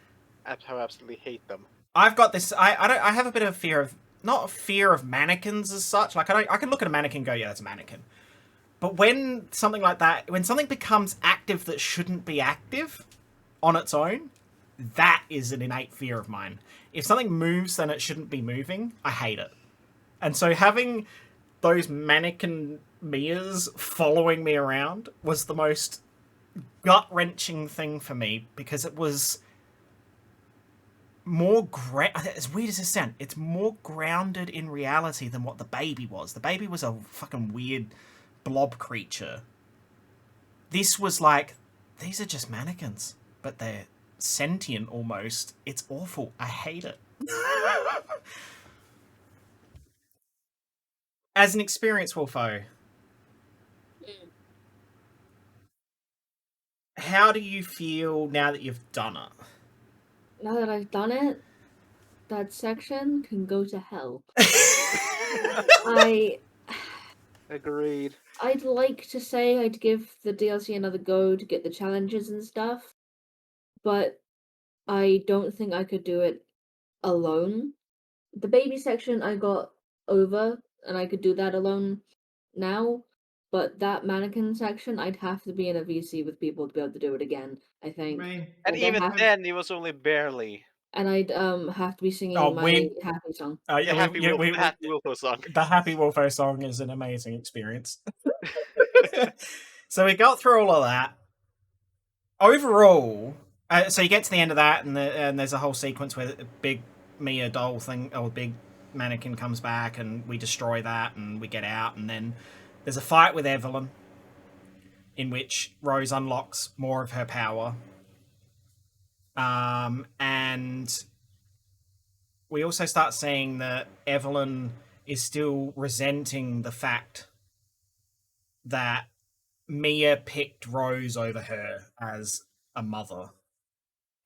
how I absolutely hate them. I've got this. I have a bit of a fear of, not a fear of mannequins as such. Like, I can look at a mannequin and go, yeah, that's a mannequin. But when something like that, when something becomes active that shouldn't be active on its own, that is an innate fear of mine. If something moves then it shouldn't be moving, I hate it. And so having those mannequin Mias following me around was the most gut-wrenching thing for me, because it was more as weird as it sounds, it's more grounded in reality than what the baby was. The baby was a fucking weird blob creature. This was like, these are just mannequins, but they're sentient almost. It's awful. I hate it. As an experience, Wolfo, how do you feel now that you've done it? Now that I've done it, That section can go to hell. Agreed. I'd like to say I'd give the DLC another go to get the challenges and stuff, but I don't think I could do it alone. The baby section I got over, and I could do that alone now, but that mannequin section, I'd have to be in a VC with people to be able to do it again, I I think. mean, And Well, even then, it was only barely. And I'd have to be singing Oh, my happy song. The Happy Wolfo song. The Happy Wolfo song is an amazing experience. So we got through all of that. Overall, so you get to the end of that, and there's a whole sequence where the big Mia doll thing, or big mannequin comes back, and we destroy that, and we get out, and then there's a fight with Evelyn, in which Rose unlocks more of her power. And we also start seeing that Evelyn is still resenting the fact that Mia picked Rose over her as a mother.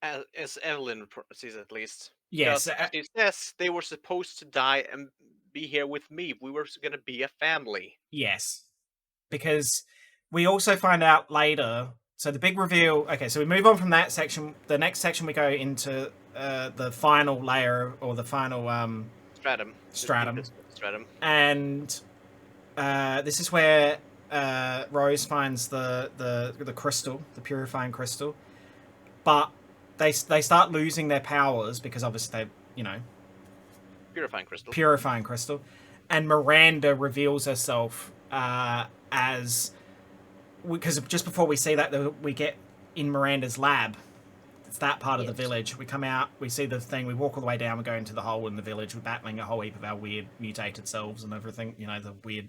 As Evelyn sees it, at least. Yes. Because she says they were supposed to die and be here with me. We were going to be a family. Yes. Because we also find out later. So the big reveal. Okay, so we move on from that section. The next section we go into the final layer, or the final Stratum. stratum. And this is where Rose finds the crystal, the purifying crystal. But they start losing their powers because obviously they, purifying crystal. And Miranda reveals herself as, because just before we see that, we get in Miranda's lab. It's that part of the village. We come out, we see the thing, we walk all the way down, we go into the hole in the village, we're battling a whole heap of our weird mutated selves and everything, the weird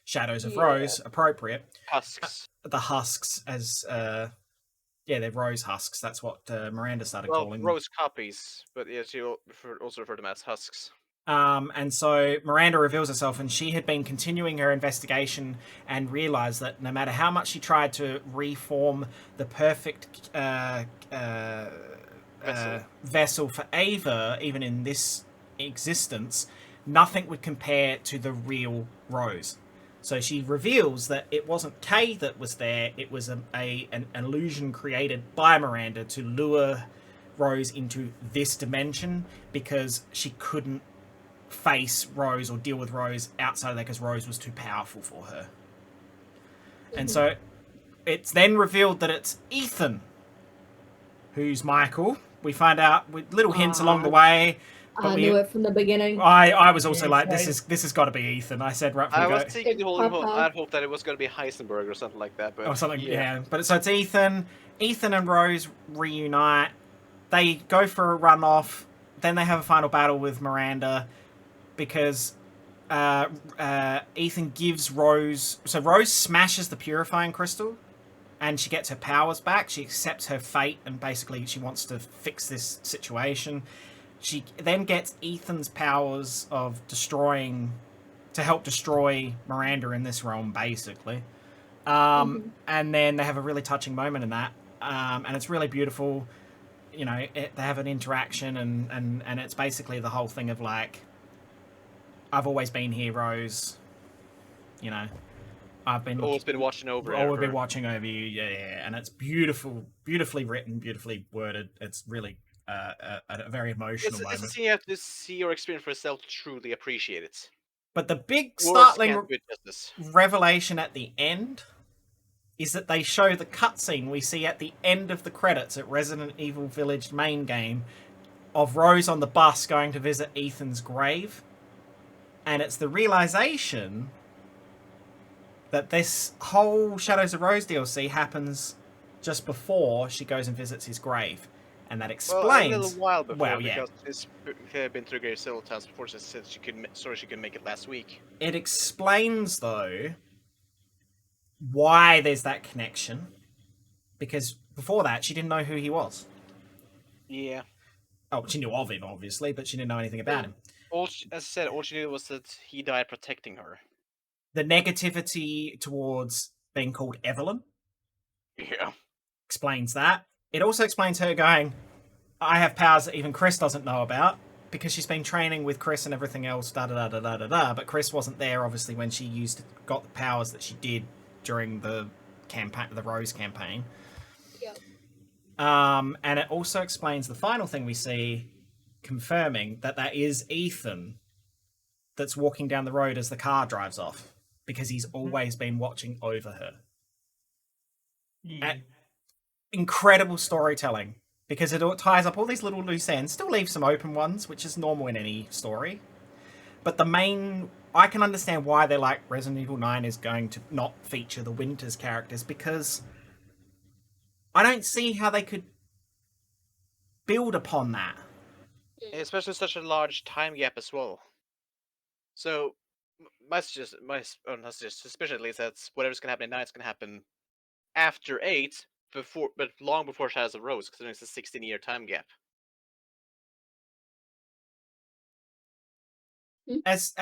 shadows of Rose, appropriate. Husks. The husks, as they're Rose husks. That's what Miranda started calling them. Rose copies, but yes, you also refer to them as husks. And so Miranda reveals herself, and she had been continuing her investigation and realized that no matter how much she tried to reform the perfect vessel for Ava, even in this existence, nothing would compare to the real Rose. So she reveals that it wasn't Kay that was there, it was an illusion created by Miranda to lure Rose into this dimension, because she couldn't face Rose or deal with Rose outside of that because Rose was too powerful for her. And so it's then revealed that it's Ethan who's Michael. We find out with little hints along the way. But I knew it from the beginning. I was also like, this has got to be Ethan. I said right from the I go. was thinking the whole I'd hoped that it was going to be Heisenberg or something like that. But or something, yeah. But so it's Ethan. Ethan and Rose reunite. They go for a run off. Then they have a final battle with Miranda, because Ethan gives Rose... So Rose smashes the purifying crystal, and she gets her powers back. She accepts her fate, and basically she wants to fix this situation. She then gets Ethan's powers of destroying... to help destroy Miranda in this realm, basically. And then they have a really touching moment in that. And it's really beautiful. They have an interaction, and it's basically the whole thing of like, I've always been here, Rose. I've been always been watching over. Always been watching over you, yeah. And it's beautifully written, beautifully worded. It's really a very emotional moment. It's you have to see your experience for yourself to truly appreciate it. But the big startling revelation at the end is that they show the cutscene we see at the end of the credits at Resident Evil Village main game of Rose on the bus going to visit Ethan's grave. And it's the realization that this whole Shadows of Rose DLC happens just before she goes and visits his grave. And that explains... Well, a little while before, because it's been triggered several times before, she said she could make it last week. It explains, though, why there's that connection. Because before that, she didn't know who he was. Yeah. Oh, she knew of him, obviously, but she didn't know anything about him. As I said, all she knew was that he died protecting her. The negativity towards being called Evelyn. Yeah. Explains that. It also explains her going, I have powers that even Chris doesn't know about, because she's been training with Chris and everything else, da da da da da da. But Chris wasn't there, obviously, when she got the powers that she did during the campaign, the Rose campaign. Yep. And it also explains the final thing we see, confirming that is Ethan that's walking down the road as the car drives off, because he's always been watching over her. Yeah. Incredible storytelling, because it ties up all these little loose ends, still leaves some open ones, which is normal in any story. But I can understand why they're like, Resident Evil 9 is going to not feature the Winters characters, because I don't see how they could build upon that. Especially such a large time gap as well. So my suspicion at least that's whatever's gonna happen at 9 is gonna happen after 8, but long before Shadows of Rose, considering it's a 16-year time gap. As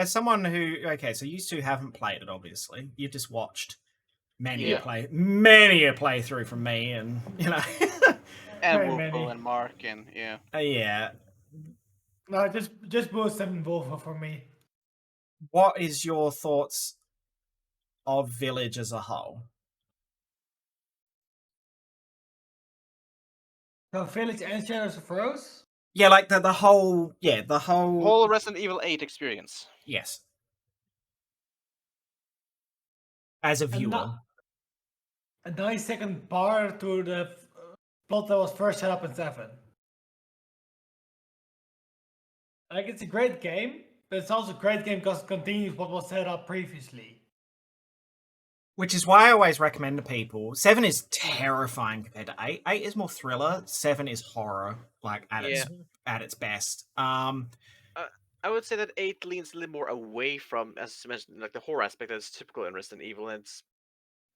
someone who, okay, so you two haven't played it, obviously. You've just watched many a playthrough from me, and And Very Wolfo many. and Mark, and yeah. Yeah. No, just boost them Wolfo for me. What is your thoughts of Village as a whole? So Village and Shadows of Rose? Yeah, like the whole Whole Resident Evil 8 experience. yes. As a viewer. A nice second bar to the plot that was first set up in 7. Like, it's a great game, but it's also a great game because it continues what was set up previously. Which is why I always recommend to people. 7 is terrifying compared to 8. 8 is more thriller. 7 is horror, like at its best. I would say that 8 leans a little more away from, as you mentioned, like the horror aspect that's typical in Resident Evil. And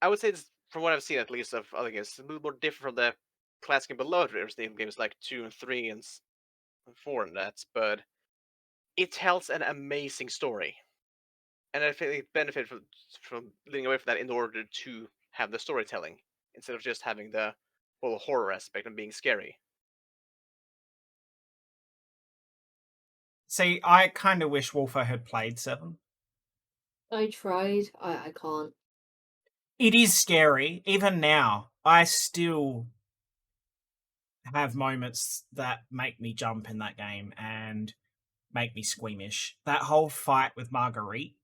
I would say it's, from what I've seen at least of other games, it's a little more different from the classic and beloved Resident Evil games like 2 and 3 and 4 and that. But it tells an amazing story. And I feel it benefit from leaning away from that in order to have the storytelling instead of just having the whole horror aspect and being scary. See, I kind of wish Wolfo had played 7. I tried. I can't. It is scary. Even now, I still have moments that make me jump in that game and make me squeamish. That whole fight with Marguerite.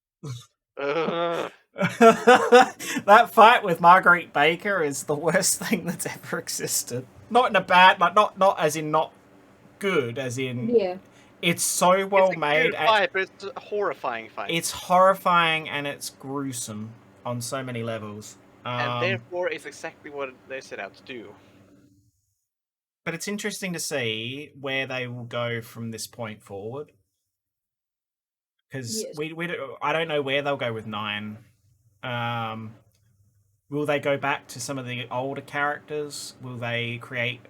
That fight with Marguerite Baker is the worst thing that's ever existed. Not in a bad, like not as in not good, as in it's so well it's a made. Good fight, but it's a horrifying fight. It's horrifying and it's gruesome on so many levels. And therefore, it's exactly what they set out to do. But it's interesting to see where they will go from this point forward. Because I don't know where they'll go with 9. Will they go back to some of the older characters? Will they create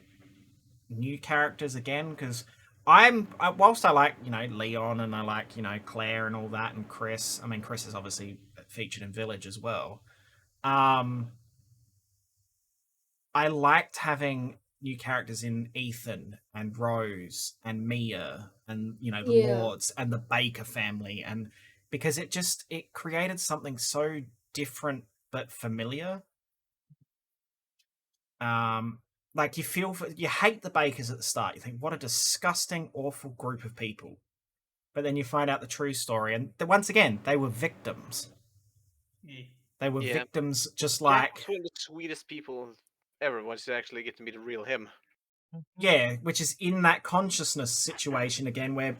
new characters again? Because whilst I like, Leon and I like, Claire and all that and Chris. I mean, Chris is obviously featured in Village as well. I liked having new characters in Ethan and Rose and Mia and the Lords and the Baker family, and because it created something so different but familiar. Like you hate the Bakers at the start. You think, what a disgusting, awful group of people. But then you find out the true story, and once again, they were victims. They were victims, just like Jack was one of the sweetest people ever once you actually get to meet the real him. Yeah, which is in that consciousness situation again, where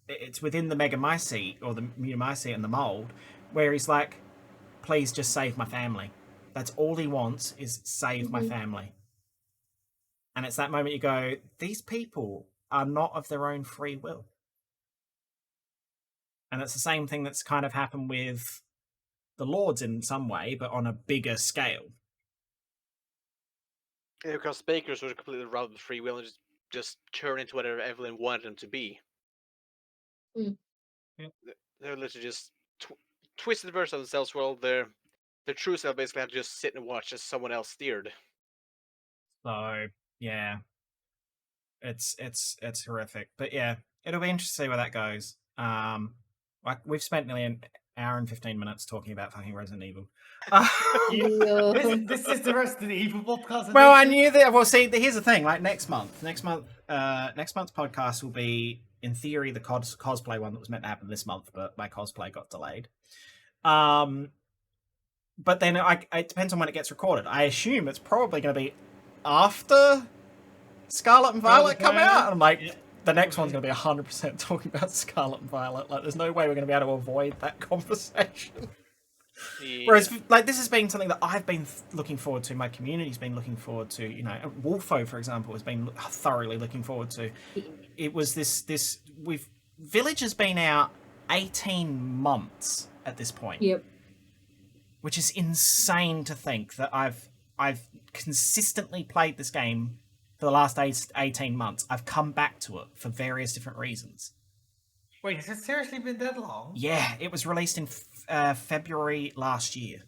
it's within the Megamycete or the Mutamycete and the mold, where he's like, "Please just save my family." That's all he wants is save my family. And it's that moment you go, these people are not of their own free will. And it's the same thing that's kind of happened with the Lords in some way, but on a bigger scale. Yeah, because Bakers were completely robbed of free will and just turn into whatever Evelyn wanted them to be. They're literally just twisted versions of themselves, while their true self basically had to just sit and watch as someone else steered. So yeah, it's horrific, but yeah, it'll be interesting to see where that goes. Like we've spent nearly an hour and 15 minutes talking about fucking Resident Evil. Yeah. This is the Resident Evil podcast. Well, I knew that. Well, see, here's the thing. Like next month's podcast will be, in theory, the cosplay one that was meant to happen this month, but my cosplay got delayed. But then it depends on when it gets recorded. I assume it's probably going to be after Scarlet and Violet come out. And I'm like, the next one's going to be 100% talking about Scarlet and Violet. Like, there's no way we're going to be able to avoid that conversation. Yeah. Whereas, like, this has been something that I've been looking forward to. My community's been looking forward to. You know, Wolfo, for example, has been thoroughly looking forward to. It was Village has been out 18 months at this point. Yep. Which is insane to think that I've consistently played this game for the last 18 months. I've come back to it for various different reasons. Wait, has it seriously been that long? Yeah, it was released in February last year.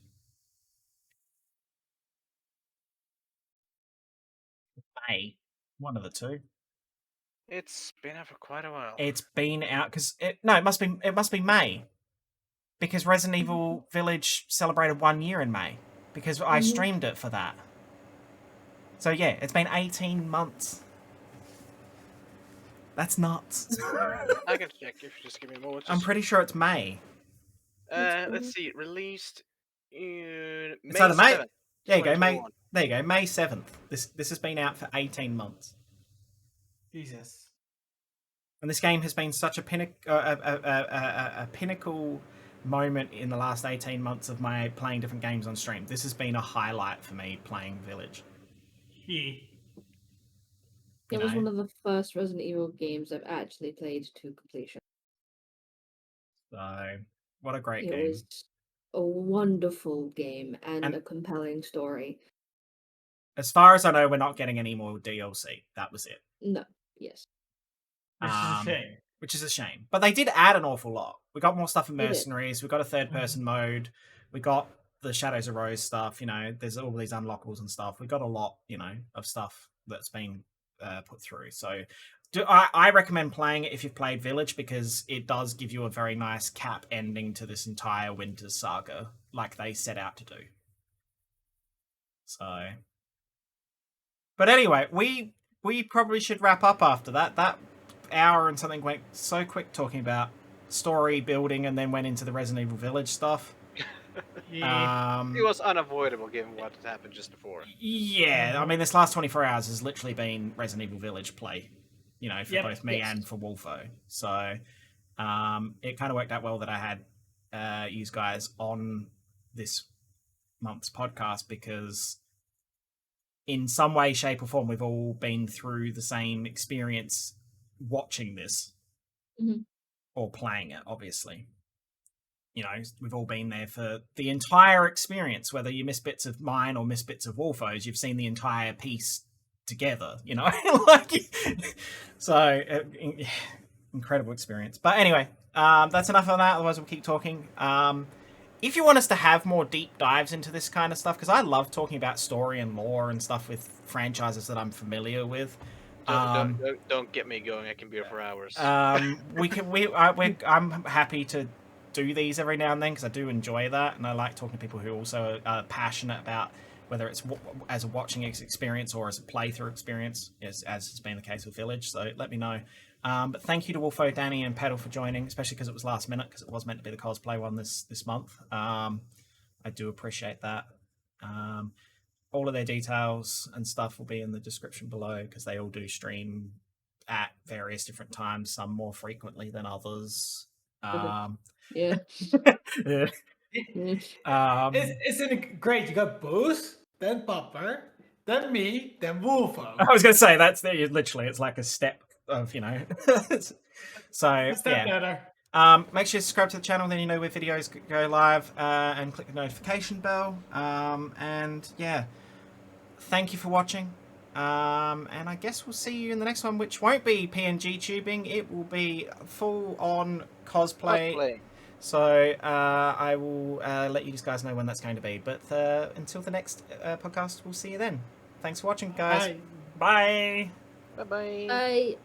May, one of the two. It's been out for quite a while. It's been out because it must be May, because Resident Evil Village celebrated 1 year in May because I streamed it for that. So yeah, it's been 18 months. That's nuts. I can check if you just give me a moment. I'm pretty sure it's May. Let's see. Released in May It's either May. 7th, There you go, May. 2021. There you go, May 7th. This has been out for 18 months. Jesus. And this game has been such a pinnacle moment in the last 18 months of my playing different games on stream. This has been a highlight for me playing Village. It was one of the first Resident Evil games I've actually played to completion. So, what a great It game. was a wonderful game and a compelling story. As far as I know, we're not getting any more DLC. That was it. No, yes. Which is a shame. Which is a shame. But they did add an awful lot. We got more stuff in They did. Mercenaries. We got a third-person mode. We got the Shadows of Rose stuff. You know, there's all these unlockables and stuff. We got a lot, you know, of stuff that's been put through. So I recommend playing it if you've played Village, because it does give you a very nice cap ending to this entire Winter's saga, like they set out to do. So, but anyway, we probably should wrap up after that. That hour and something went so quick talking about story building, and then went into the Resident Evil Village stuff. It was unavoidable given what had happened just before. Yeah, I mean, this last 24 hours has literally been Resident Evil Village play, you know, for both me and for Wolfo. So it kind of worked out well that I had you guys on this month's podcast, because in some way, shape, or form, we've all been through the same experience watching this or playing it, obviously. You know, we've all been there for the entire experience, whether you miss bits of mine or miss bits of Wolfo's, you've seen the entire piece together, you know? So, incredible experience. But anyway, that's enough of that, otherwise we'll keep talking. If you want us to have more deep dives into this kind of stuff, because I love talking about story and lore and stuff with franchises that I'm familiar with. Don't get me going. I can be here for hours. I'm happy to do these every now and then, because I do enjoy that, and I like talking to people who also are passionate about whether it's as a watching experience or as a playthrough experience, as has been the case with Village. So let me know. But thank you to Wolfo, Dani, and Petal for joining, especially because it was last minute, because it was meant to be the cosplay one this month. I do appreciate that. All of their details and stuff will be in the description below, because they all do stream at various different times, some more frequently than others. Yeah. Yeah. Isn't it great? You got Boost, then Popper, then me, then Wolfo. I was going to say, that's literally, it's like a step of, you know. So, Better. Make sure you subscribe to the channel, then you know where videos go live, and click the notification bell. And yeah, thank you for watching. And I guess we'll see you in the next one, which won't be PNG tubing. It will be full on cosplay. So I will let you guys know when that's going to be. But until the next podcast, we'll see you then. Thanks for watching, guys. Bye. Bye. Bye-bye. Bye.